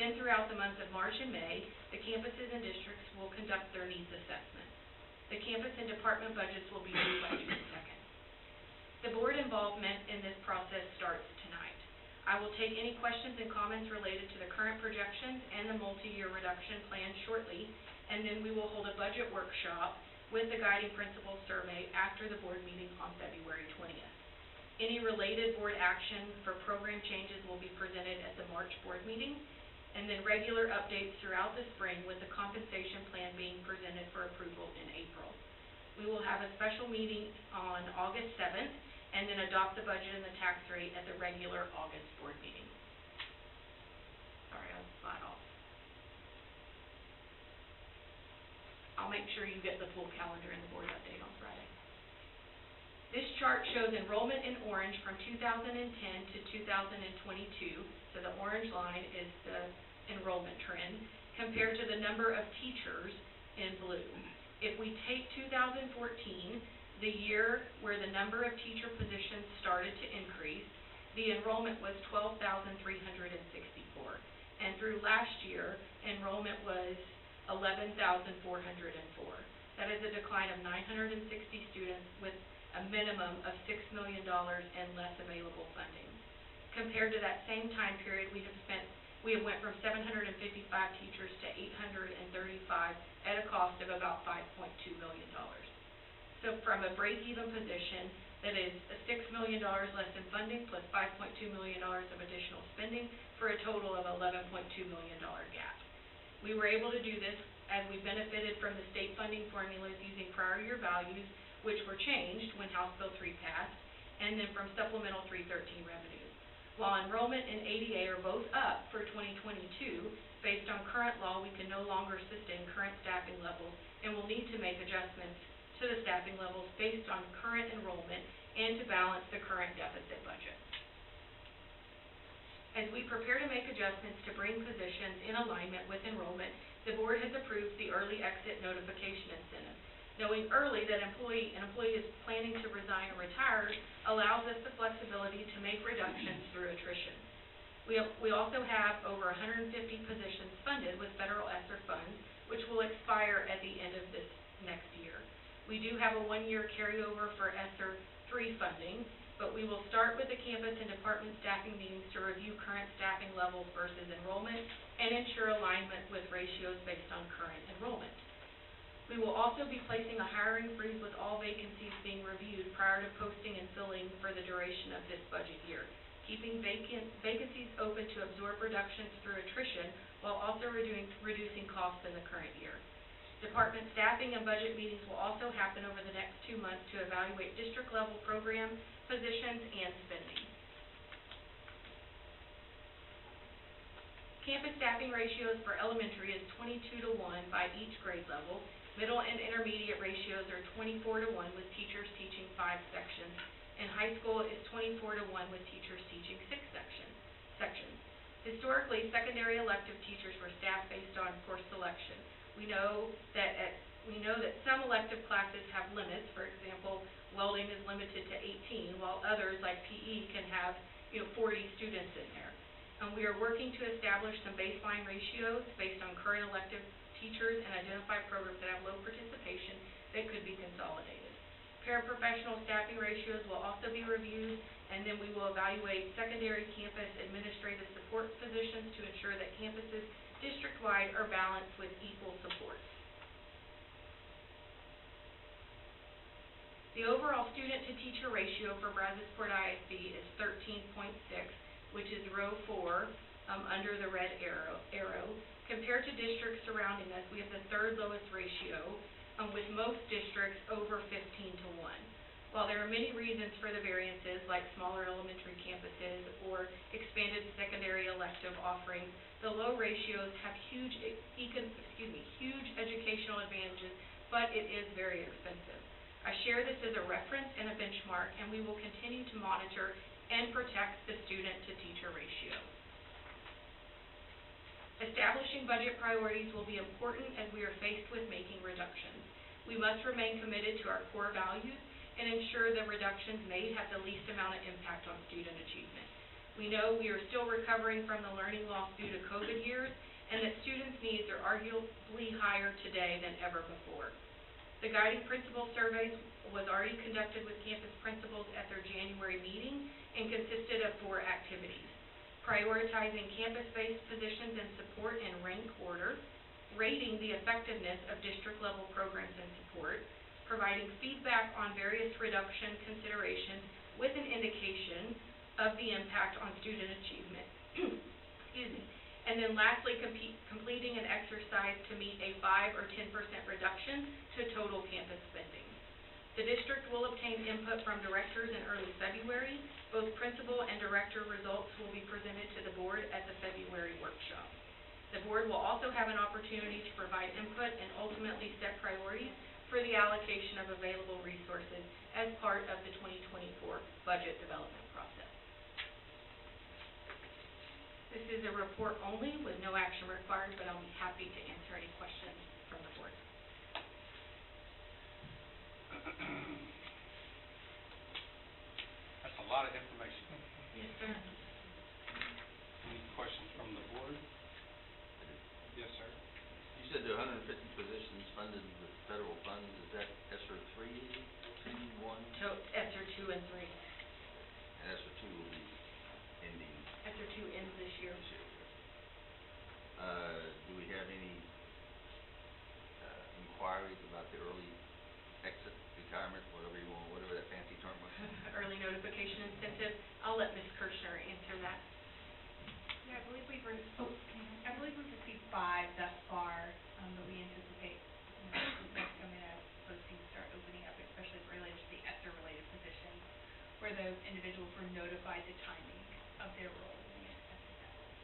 S9: Then throughout the months of March and May, the campuses and districts will conduct their needs assessment. The campus and department budgets will be due by June 2nd. The board involvement in this process starts tonight. I will take any questions and comments related to the current projections and the multi-year reduction plan shortly, and then we will hold a budget workshop with the guiding principles survey after the board meeting on February 20th. Any related board action for program changes will be presented at the March board meeting, and then regular updates throughout the spring with the compensation plan being presented for approval in April. We will have a special meeting on August 7th, and then adopt the budget and the tax rate at the regular August board meeting. Sorry, I was flat off. I'll make sure you get the full calendar and the board update on Friday. This chart shows enrollment in orange from 2010 to 2022, so the orange line is the enrollment trend, compared to the number of teachers in blue. If we take 2014, the year where the number of teacher positions started to increase, the enrollment was 12,364, and through last year, enrollment was 11,404. That is a decline of 960 students with a minimum of $6 million and less available funding. Compared to that same time period, we have went from 755 teachers to 835 at a cost of about $5.2 million. So from a break-even position, that is $6 million less in funding plus $5.2 million of additional spending for a total of $11.2 million gap. We were able to do this as we benefited from the state funding formulas using prior year values, which were changed when House Bill 3 passed, and then from supplemental 313 revenues. While enrollment and ADA are both up for 2022, based on current law, we can no longer sustain current staffing levels and will need to make adjustments to the staffing levels based on current enrollment and to balance the current deficit budget. As we prepare to make adjustments to bring positions in alignment with enrollment, the board has approved the early exit notification incentive. Knowing early that an employee is planning to resign or retire allows us the flexibility to make reductions through attrition. We also have over 150 positions funded with federal ESSER funds, which will expire at the end of this next year. We do have a 1-year carryover for ESSER 3 funding, but we will start with the campus and department staffing meetings to review current staffing levels versus enrollment and ensure alignment with ratios based on current enrollment. We will also be placing a hiring freeze with all vacancies being reviewed prior to posting and filling for the duration of this budget year, keeping vacancies open to absorb reductions through attrition while also reducing costs in the current year. Department staffing and budget meetings will also happen over the next 2 months to evaluate district-level programs, positions, and spending. Campus staffing ratios for elementary is 22-1 by each grade level. Middle and intermediate ratios are 24-1 with teachers teaching 5 sections, and high school is 24-1 with teachers teaching 6 sections. Historically, secondary elective teachers were staffed based on course selection. We know that some elective classes have limits. For example, building is limited to 18, while others, like PE, can have, 40 students in there. And we are working to establish some baseline ratios based on current elective teachers and identify programs that have low participation that could be consolidated. Paraprofessional staffing ratios will also be reviewed, and then we will evaluate secondary campus administrative support positions to ensure that campuses district-wide are balanced with equal support. The overall student-to-teacher ratio for Brazosport ISD is 13.6, which is row 4 under the red arrow. Compared to districts surrounding us, we have the third lowest ratio, with most districts over 15:1. While there are many reasons for the variances, like smaller elementary campuses or expanded secondary elective offerings, the low ratios have huge educational advantages, but it is very expensive. I share this as a reference and a benchmark, and we will continue to monitor and protect the student-to-teacher ratio. Establishing budget priorities will be important as we are faced with making reductions. We must remain committed to our core values and ensure that reductions made have the least amount of impact on student achievement. We know we are still recovering from the learning loss due to COVID years, and that students' needs are arguably higher today than ever before. The guiding principal surveys was already conducted with campus principals at their January meeting and consisted of 4 activities: prioritizing campus-based positions and support in rank order, rating the effectiveness of district-level programs and support, providing feedback on various reduction considerations with an indication of the impact on student achievement, and then lastly, completing an exercise to meet a 5 or 10% reduction to total campus spending. The district will obtain input from directors in early February. Both principal and director results will be presented to the board at the February workshop. The board will also have an opportunity to provide input and ultimately set priorities for the allocation of available resources as part of the 2024 budget development process. This is a report only with no action required, but I'll be happy to answer any questions from the board.
S1: That's a lot of information.
S9: Yes, sir.
S1: Any questions from the board? Yes, sir.
S10: You said there are 150 positions funded with federal funds. Is that ESSER 3, 2, 1?
S9: So, ESSER 2 and 3.
S10: And ESSER 2 will be ending
S9: ESSER 2 ends this year.
S10: this year. Do we have any inquiries about the early exit, retirement, whatever that fancy term was?
S9: Early notification incentive. I'll let Ms. Kirshner answer that.
S12: Yeah, I believe we've received 5 thus far, but we anticipate, next coming as postings start opening up, especially related to the ESSER-related positions, where those individuals were notified the timing of their role when they accepted that role.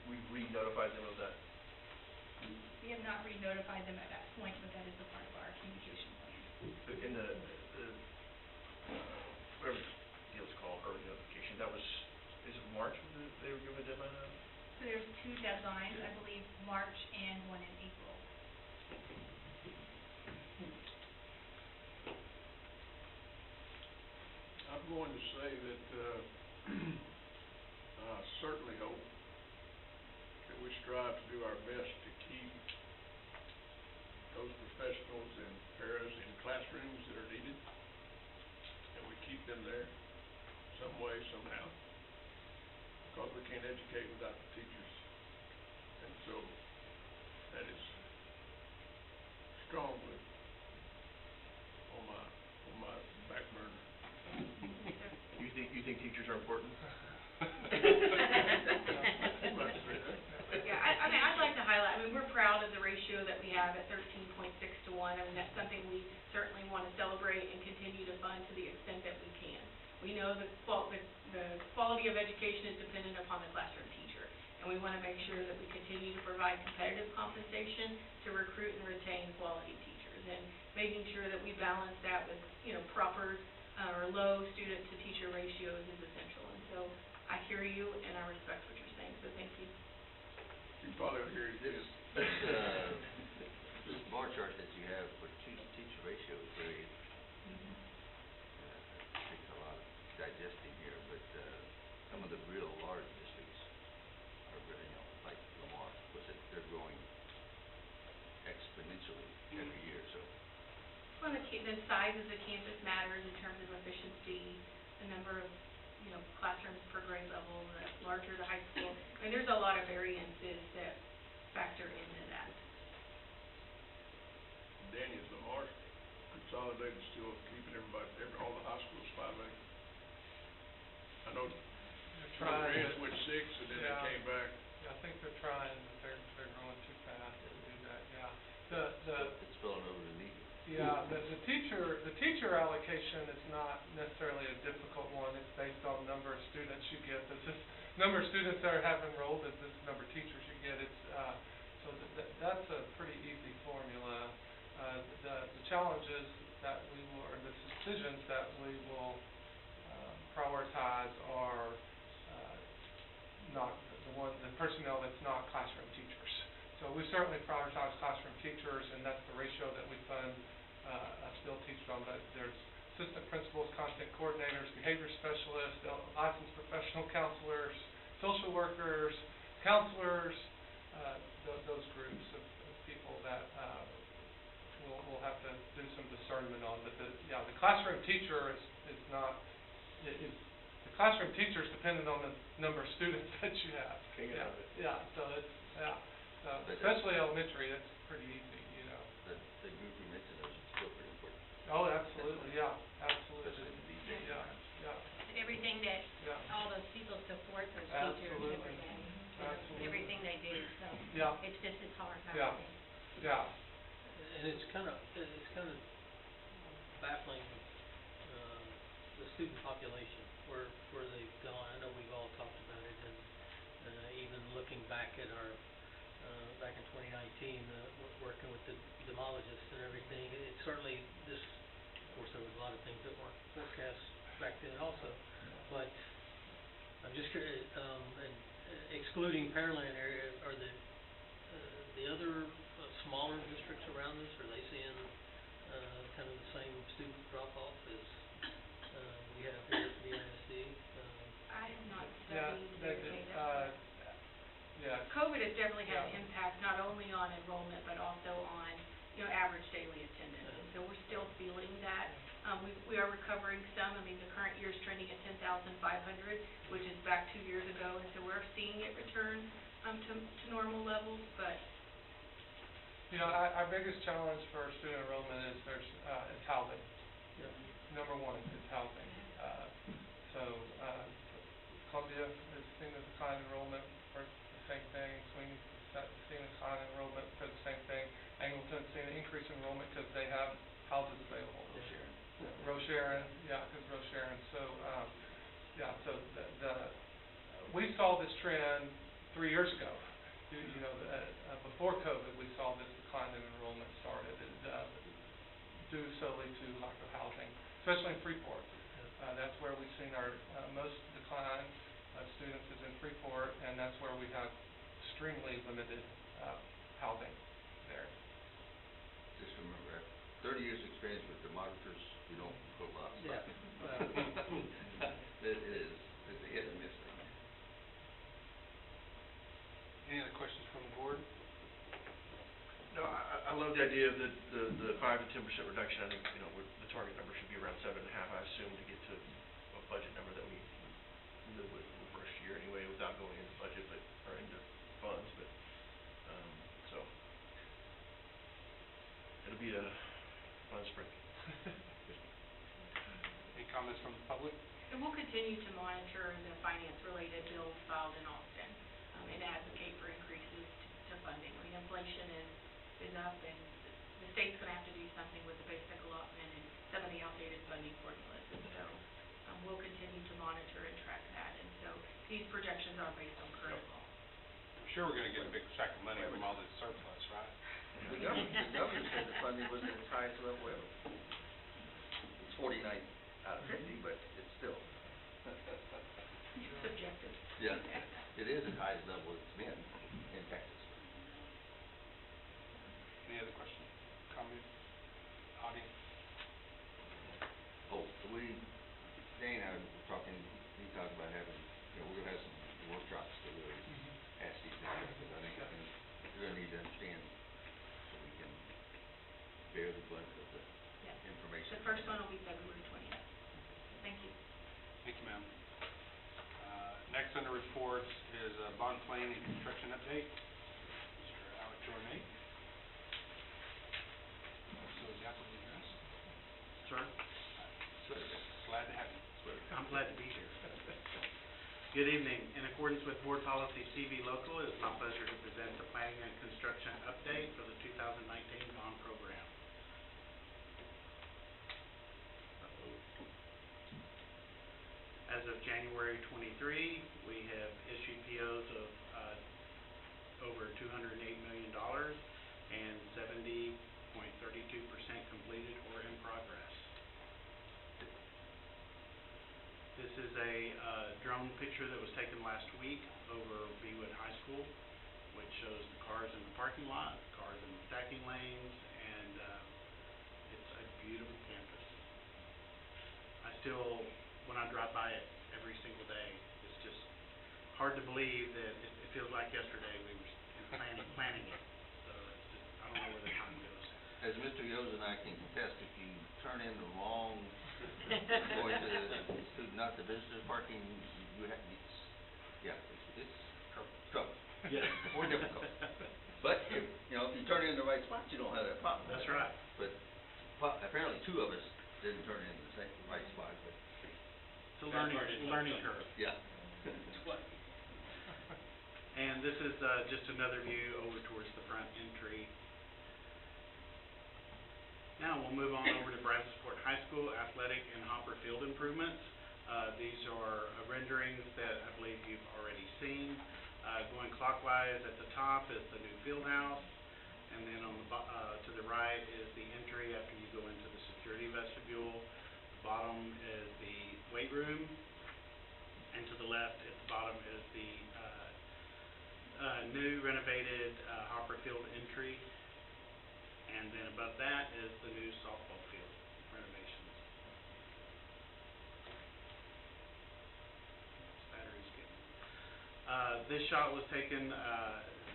S13: We re-notified them of that.
S12: We have not re-notified them at that point, but that is a part of our communication plan.
S13: In the whatever the deal's called, early notification, that was, is it March when they were given a deadline on?
S12: So there's 2 deadlines, I believe, March and one in April.
S2: I'm going to say that, I certainly hope that we strive to do our best to keep those professionals and paras in classrooms that are needed, and we keep them there some way, somehow, because we can't educate without the teachers. And so that is strongly on my back burner.
S13: You think teachers are important?
S9: Yeah, I'd like to highlight, we're proud of the ratio that we have at 13.6 to 1. That's something we certainly want to celebrate and continue to fund to the extent that we can. We know the quality of education is dependent upon the classroom teacher, and we want to make sure that we continue to provide competitive compensation to recruit and retain quality teachers, and making sure that we balance that with, proper or low student-to-teacher ratios is essential. And so I hear you, and I respect what you're saying, so thank you.
S2: You probably will hear it again.
S10: This bar chart that you have for teacher ratio is very
S9: Well, the size of the campus matters in terms of efficiency, the number of, classrooms per grade level, the larger the high school. I mean, there's a lot of variances that factor into that.
S2: Danny, is Lamar consolidated still keeping everybody, all the high schools 5A? I know Grants went 6 and then they came back.
S1: Yeah, I think they're trying, but they're going too fast to do that, yeah.
S10: It's spilling over to me.
S1: Yeah, the teacher allocation is not necessarily a difficult one. It's based on the number of students you get. It's just number of students that have enrolled is this number of teachers you get. It's so that's a pretty easy formula. The challenges that we will, or the decisions that we will prioritize are not the personnel that's not classroom teachers. So we certainly prioritize classroom teachers, and that's the ratio that we fund still teach on. But there's assistant principals, content coordinators, behavior specialists, licensed professional counselors, social workers, counselors, those groups of people that we'll have to do some discernment on. But the classroom teacher is not. The classroom teacher is dependent on the number of students that you have. So it's especially elementary, that's pretty easy,
S10: The group you mentioned is still pretty important.
S1: Oh, absolutely, absolutely.
S10: Especially in these days.
S9: Everything that all those people support those teachers every day.
S1: Absolutely.
S9: Everything they do, so it's hard.
S11: And it's kind of baffling, the student population, where they've gone. I know we've all talked about it, and even looking back at our, back in 2019, working with the demologists and everything, it certainly, of course, there was a lot of things that weren't forecast back then also, but I'm just curious, and excluding Pearland area, are the other smaller districts around us, are they seeing kind of the same student drop-off as we have here at the ISD?
S9: I have not studied their data.
S1: Yeah.
S9: COVID has definitely had an impact not only on enrollment but also on average daily attendance. And so we're still feeling that. We are recovering some. I mean, the current year is trending at 10,500, which is back 2 years ago, and so we're seeing it return to normal levels. But
S1: our biggest challenge for student enrollment is it's housing. Number one is housing. Columbia is seeing a decline in enrollment for the same thing. Sweeney's seeing a decline in enrollment for the same thing. Angleton's seeing an increase in enrollment because they have houses available. Roche-Sharon, because Roche-Sharon. So we saw this trend 3 years ago. Before COVID, we saw this decline in enrollment started due solely to lack of housing, especially in Freeport. That's where we've seen our most decline of students is in Freeport, and that's where we have extremely limited housing there.
S10: Just remember, 30 years experience with demometers, you don't put a lot of stuff. It's a hit and miss thing.
S1: Any other questions from the board?
S13: No, I love the idea of the 5 to 10% reduction. I think, the target number should be around 7.5, I assume, to get to a budget number that we live with in the first year anyway, without going into budget, or into funds, so it'll be a fun spring.
S1: Any comments from the public?
S9: And we'll continue to monitor the finance-related bills filed in Austin and advocate for increases to funding. I mean, inflation is up, and the state's going to have to do something with the basic allotment and some of the outdated funding formulas. And so we'll continue to monitor and track that. And so these projections are based on current law.
S1: I'm sure we're going to get a big sack of money from all this surplus, right?
S10: The governor said the funding was at its highest level ever. It's 49 out of 50, but it's still.
S9: Subjective.
S10: Yeah, it is the highest level it's been in Texas.
S1: Any other questions, comments, audience?
S10: Oh, Dane and I were talking, he talked about having, we're going to have some workshops to really ask these things, because I think we're going to need to understand so we can bear the brunt of the
S9: first one will be February 20th. Thank you.
S1: Thank you, ma'am. Next under reports is bond plan and construction update. Mr. Alex Jornay. So is the applicant here?
S14: Sir,
S1: Glad to have you.
S14: I'm glad to be here. Good evening. In accordance with Board Policy CV Local, it is my pleasure to present the planning and construction update for the 2019 bond program. As of January 23, we have issued POs of over $208 million and 70.32% completed or in progress. This is a drone picture that was taken last week over Beewood High School, which shows the cars in the parking lot, cars in the stacking lanes, and it's a beautiful campus. I still, when I drive by it every single day, it's just hard to believe that it feels like yesterday we were planning it. So it's just, I don't know where the time goes.
S10: As Mr. Yos and I can contest, if you turn in the wrong, going to not the visitor parking, you have, it's trouble.
S14: Yes.
S10: More difficult. But, if you turn in the right spot, you don't have that problem.
S14: That's right.
S10: But apparently two of us didn't turn in the right spot, but.
S14: It's a learning curve.
S10: Yeah.
S14: And this is just another view over towards the front entry. Now we'll move on over to Brazosport High School athletic and hopper field improvements. These are renderings that I believe you've already seen. Going clockwise at the top is the new field house, and then on the to the right is the entry after you go into the security vestibule. The bottom is the weight room, and to the left at the bottom is the new renovated hopper field entry, and then above that is the new softball field renovations. Battery's getting. This shot was taken,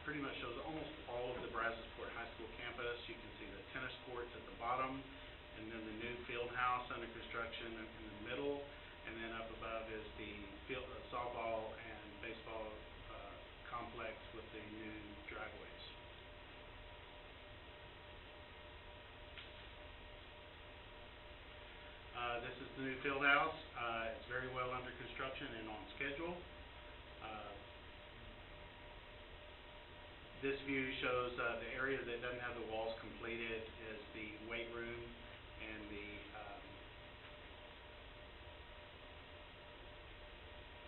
S14: pretty much shows almost all of the Brazosport High School campus. You can see the tennis courts at the bottom, and then the new field house under construction in the middle, and then up above is the field, softball and baseball complex with the new driveways. This is the new field house. It's very well under construction and on schedule. This view shows the area that doesn't have the walls completed is the weight room and the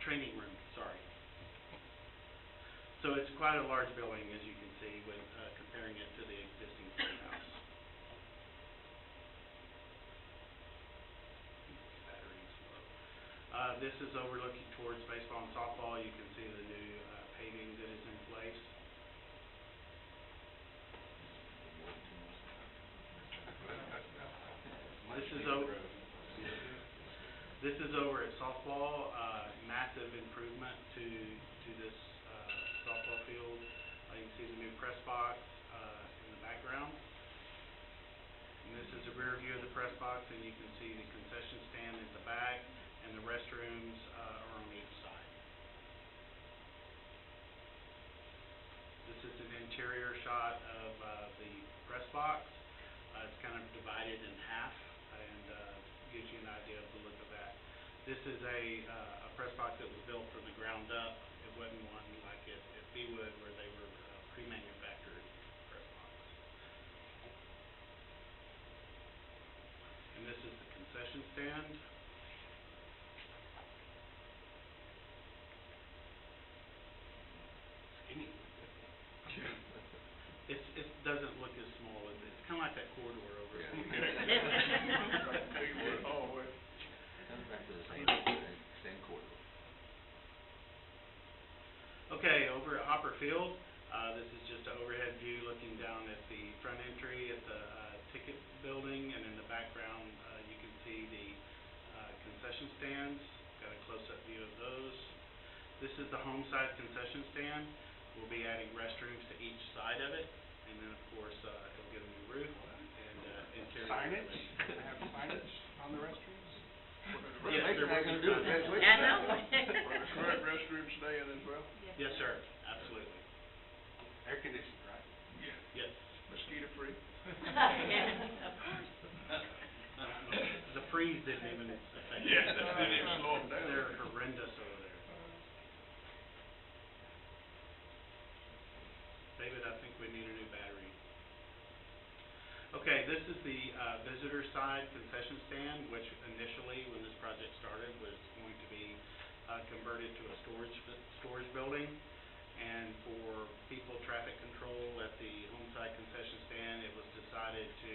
S14: training room, sorry. So it's quite a large building, as you can see, when comparing it to the existing field house. Battery's low. This is overlooking towards baseball and softball. You can see the new paving that is in place. This is over at softball. Massive improvement to this softball field. You can see the new press box in the background. And this is a rear view of the press box, and you can see the concession stand at the back, and the restrooms are on each side. This is an interior shot of the press box. It's kind of divided in half, and gives you an idea of the look of that. This is a press box that was built from the ground up. It wasn't one like at Beewood where they were pre-manufactured press box. And this is the concession stand.
S1: Skinny.
S14: It doesn't look as small as it's kind of like that corridor over there.
S10: Comes back to the same corridor.
S14: Okay, over at Hopper Field, this is just an overhead view looking down at the front entry at the ticket building, and in the background you can see the concession stands. Got a close-up view of those. This is the home side concession stand. We'll be adding restrooms to each side of it, and then of course it'll get a new roof and interior.
S1: Signage? Have signage?
S14: they're working on it.
S3: I know.
S2: Are the current restrooms staying as well?
S14: Yes, sir, absolutely.
S1: Air conditioned, right?
S14: Yes.
S2: Mosquito free?
S3: Yeah, of course.
S14: The freeze didn't even affect them.
S2: Yeah, that didn't even slow them down.
S14: They're horrendous over there. David, I think we need a new battery. Okay, this is the visitor side concession stand, which initially, when this project started, was going to be converted to a storage building. And for people traffic control at the home side concession stand, it was decided to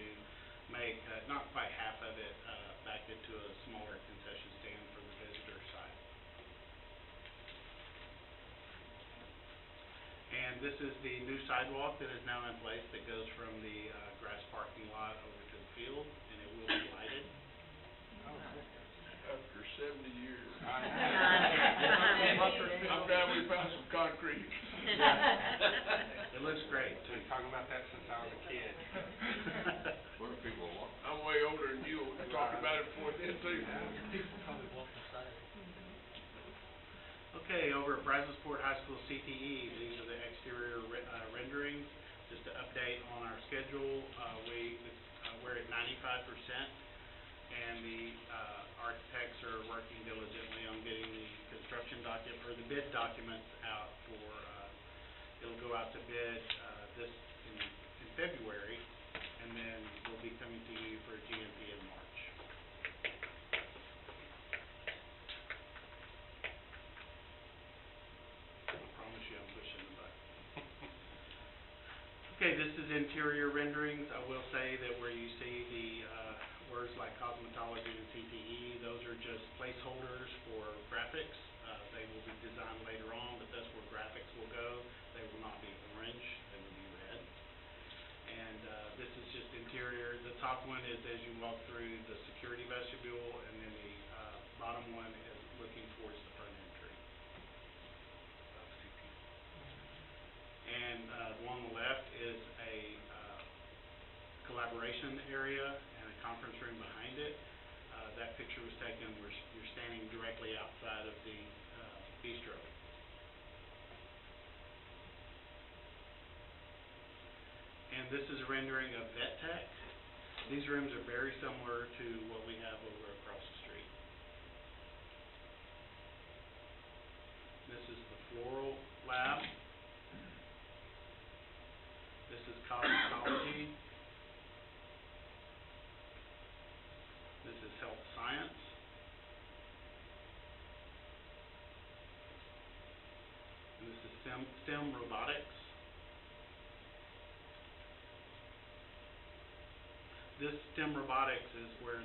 S14: make not quite half of it back into a smaller concession stand for the visitor side. And this is the new sidewalk that is now in place that goes from the grass parking lot over to the field, and it will be lighted.
S2: After 70 years.
S3: I'm
S2: I'm glad we found some concrete.
S14: It looks great, too.
S1: Been talking about that since I was a kid.
S10: Where do people walk?
S2: I'm way older than you, we talked about it before then too.
S11: People probably walk inside it.
S14: Okay, over at Brazosport High School CTE, these are the exterior renderings. Just to update on our schedule, we're at 95%, and the architects are working diligently on getting the construction the bid documents out for, it'll go out to bid in February, and then we'll be coming to you for a GMP in March. I'm pushing the button. Okay, this is interior renderings. I will say that where you see the words like cosmetology and CTE, those are just placeholders for graphics. They will be designed later on, but that's where graphics will go. They will not be orange, they will be red. And this is just interior. The top one is as you walk through the security vestibule, and then the bottom one is looking towards the front entry. And along the left is a collaboration area and a conference room behind it. That picture was taken where you're standing directly outside of the bistro. And this is a rendering of Vet Tech. These rooms are very similar to what we have over across the street. This is the floral lab. This is cosmetology. This is health science. And this is STEM robotics. This STEM robotics is where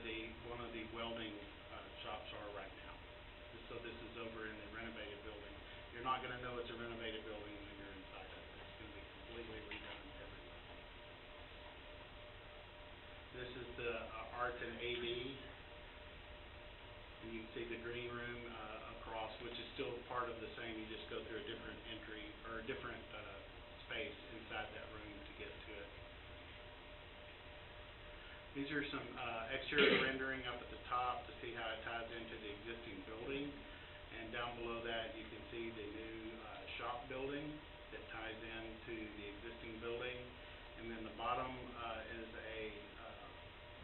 S14: one of the welding shops are right now. So this is over in the renovated building. You're not going to know it's a renovated building when you're inside of it. It's going to be completely redone everywhere. This is the art and AD. And you can see the green room across, which is still part of the same. You just go through a different entry or a different space inside that room to get to it. These are some exterior rendering up at the top to see how it ties into the existing building. And down below that, you can see the new shop building that ties into the existing building. And then the bottom is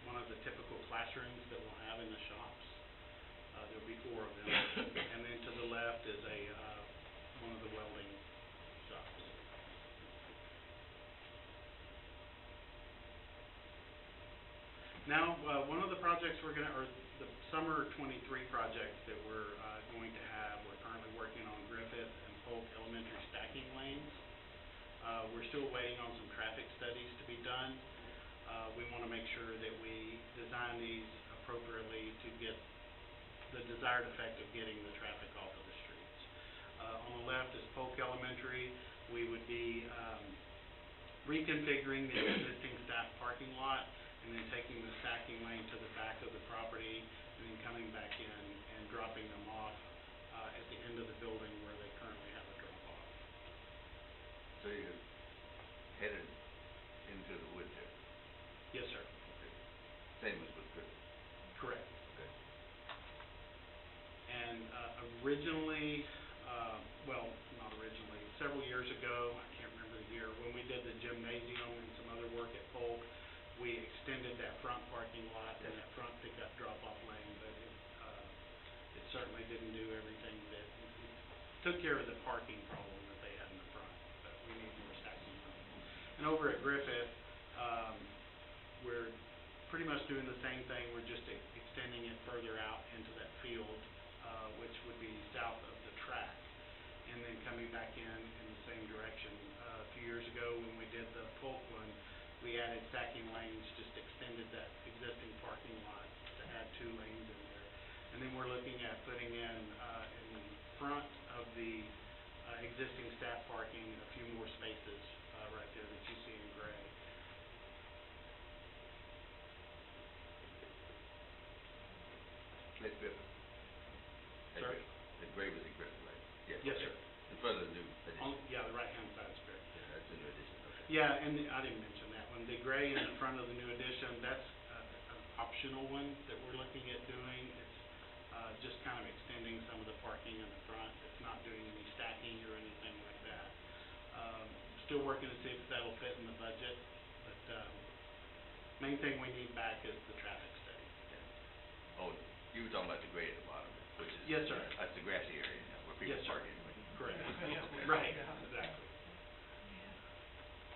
S14: one of the typical classrooms that we'll have in the shops. There'll be 4 of them. And then to the left is one of the welding shops. Now, one of the projects the summer 23 projects that we're going to have, we're currently working on Griffith and Polk Elementary stacking lanes. We're still waiting on some traffic studies to be done. We want to make sure that we design these appropriately to get the desired effect of getting the traffic off of the streets. On the left is Polk Elementary. We would be reconfiguring the existing staff parking lot and then taking the stacking lane to the back of the property and then coming back in and dropping them off at the end of the building where they currently have a drop-off.
S10: So you're headed into the woods there?
S14: Yes, sir.
S10: Okay. Same as with Griffith?
S14: Correct.
S10: Okay.
S14: Originally, not originally, several years ago, I can't remember the year, when we did the gymnasium and some other work at Polk, we extended that front parking lot and that front pickup drop-off lane, but it certainly didn't do everything that, it took care of the parking problem that they had in the front, but we need more stacking lanes. And over at Griffith, we're pretty much doing the same thing, we're just extending it further out into that field, which would be south of the track, and then coming back in the same direction. A few years ago, when we did the Polk one, we added stacking lanes, just extended that existing parking lot to add 2 lanes in there. And then we're looking at putting in front of the existing staff parking, a few more spaces right there that you see in gray.
S10: Let's Griffin.
S14: Sir?
S10: The grave is in Griffin, right?
S14: Yes, sir.
S10: In front of the new addition.
S14: Yeah, the right-hand side is gray.
S10: Yeah, that's the new addition, okay.
S14: Yeah, and I didn't mention that one. The gray in the front of the new addition, that's an optional one that we're looking at doing. It's just kind of extending some of the parking in the front. It's not doing any stacking or anything like that. Still working to see if that'll fit in the budget, but main thing we need back is the traffic study.
S10: Oh, you were talking about the grade at the bottom, which is...
S14: Yes, sir.
S10: That's the grassy area now, where people
S14: Yes, sir.
S10: park anyway.
S14: Correct. Right, exactly.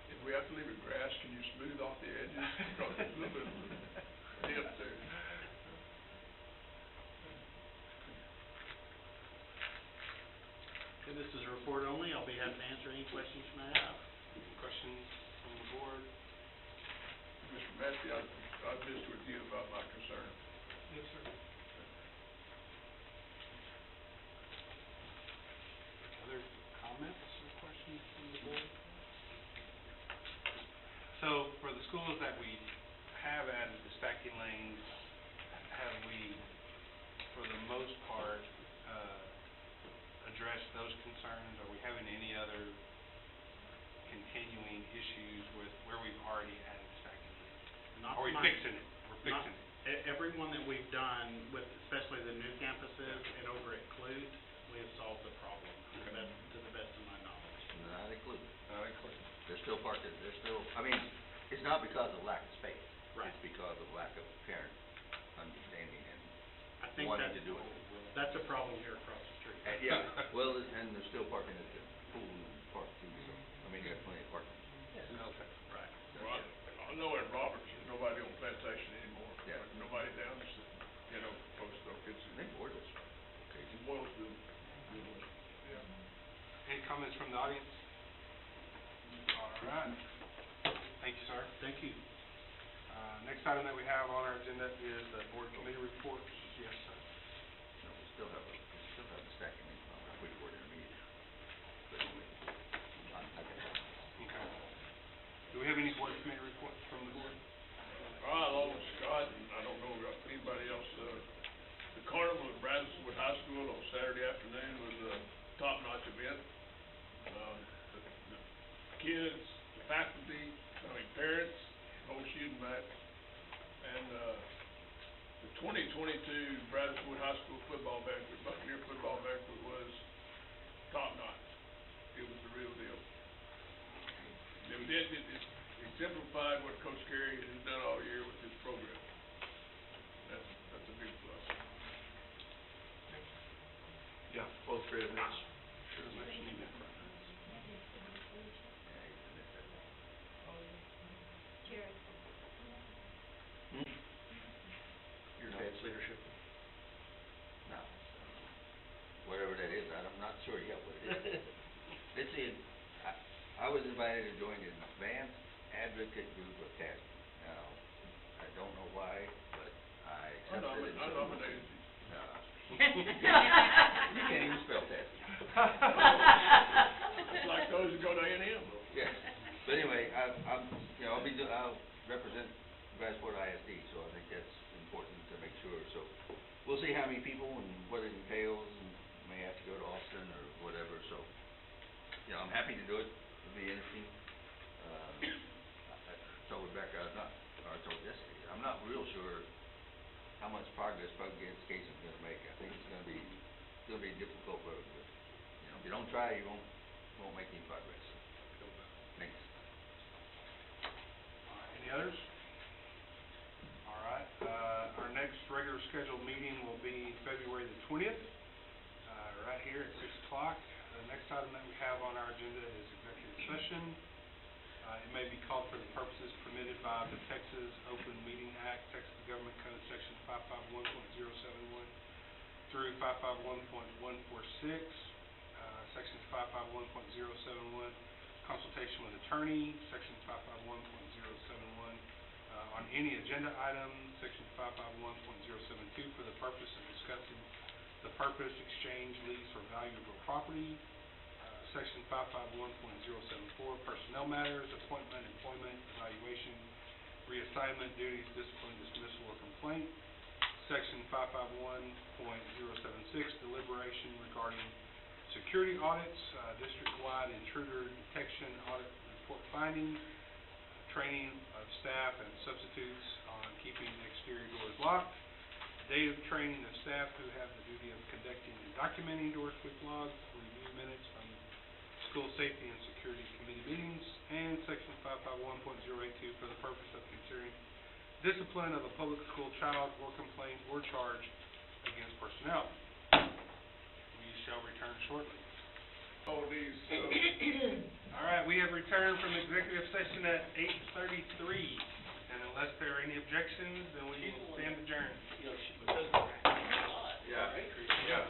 S2: If we have to leave it grass, can you smooth off the edges? Because there's a little bit of dip there.
S14: Okay, this is a report only. I'll be happy to answer any questions you may have.
S1: Questions from the board?
S2: Mr. Massey, I visited with you about my concern.
S1: Yes, sir. Other comments or questions from the board? So, for the schools that we have added the stacking lanes, have we, for the most part, addressed those concerns? Are we having any other continuing issues with where we've already added stacking lanes?
S14: Not
S1: Are we
S14: my-
S1: fixing it? We're fixing it.
S14: Every one that we've done, with especially the new campuses and over at Clute, we have solved the problem, to the best of my knowledge.
S10: Not included.
S1: Not included.
S10: They're still parking, I mean, it's not because of lack of space.
S14: Right.
S10: It's because of lack of parent understanding
S14: I
S10: and
S14: think
S10: wanting to do it.
S14: that's a problem here across the street.
S10: And, yeah, well, and they're still parking at the pool park too, so, I mean, they have plenty of parking.
S1: Okay.
S14: Right.
S2: Well, I know at Roberts, there's nobody on Plantation anymore.
S10: Yeah.
S2: Nobody down, Post Oak,
S10: I think Boylston.
S2: it's Boylston. Yeah.
S1: Any comments from the audience? All right. Thank you, sir.
S14: Thank you.
S1: Next item that we have on our agenda is the board committee reports. Yes, sir.
S10: No, we still have a stacking link on our Whitworth intermediate. But anyway, I got that.
S1: Okay. Do we have any board committee reports from the board?
S2: Along with Scott, and I don't know about anybody else, the carnival at Brazosport High School on Saturday afternoon was a top-notch event. The kids, the faculty, parents, whole shooting match. And, the 2022 Brazosport High School football banquet, Buccaneer football banquet was top-notch. It was the real deal. It exemplified what Coach Carey has done all year with his program. That's a big plus.
S13: Yeah, both great events.
S1: Sure, much needed.
S3: Jared.
S10: Your
S13: Advanced leadership.
S10: No. Whatever that is, I'm not sure yet what it is. I was invited to join the advanced advocate group of TASC. Now, I don't know why, but I accepted it.
S2: I nominated you.
S10: You can't even spell TASC.
S2: It's like those who go to A&M.
S10: Yeah, but anyway, I'll represent Brazosport ISD, so I think that's important to make sure. So we'll see how many people and what it entails, and may have to go to Austin or whatever. So, I'm happy to do it. It'll be interesting. I told Rebecca, I told Jessica, I'm not real sure how much progress public education is going to make. I think it's going to be gonna be difficult, but, you know, if you don't try, you won't make any progress. Thanks.
S1: Any others? All right, our next regular scheduled meeting will be February the 20th, right here at 6 o'clock. The next item that we have on our agenda is executive session. It may be called for the purposes permitted by the Texas Open Meeting Act, Texas Government Code Section 551.071 through 551.146, Sections 551.071, consultation with attorney, Section 551.071, on any agenda item, Section 551.072, for the purpose of discussing the purpose, exchange, lease, or value of real property, Section 551.074, personnel matters, appointment, employment, evaluation, reassignment, duties, discipline, dismissal, or complaint, Section 551.076, deliberation regarding security audits, district-wide intruder detection audit report findings, training of staff and substitutes on keeping exterior doors locked, date of training of staff who have the duty of conducting and documenting door sweep logs, review minutes from school safety and security committee meetings, and Section 551.082 for the purpose of considering discipline of a public school child or complaint or charge against personnel. We shall return shortly.
S2: All these,
S1: All right, we have returned from executive session at 8:33, and unless there are any objections, then we will stand adjourned.
S10: Yeah.
S1: Yeah.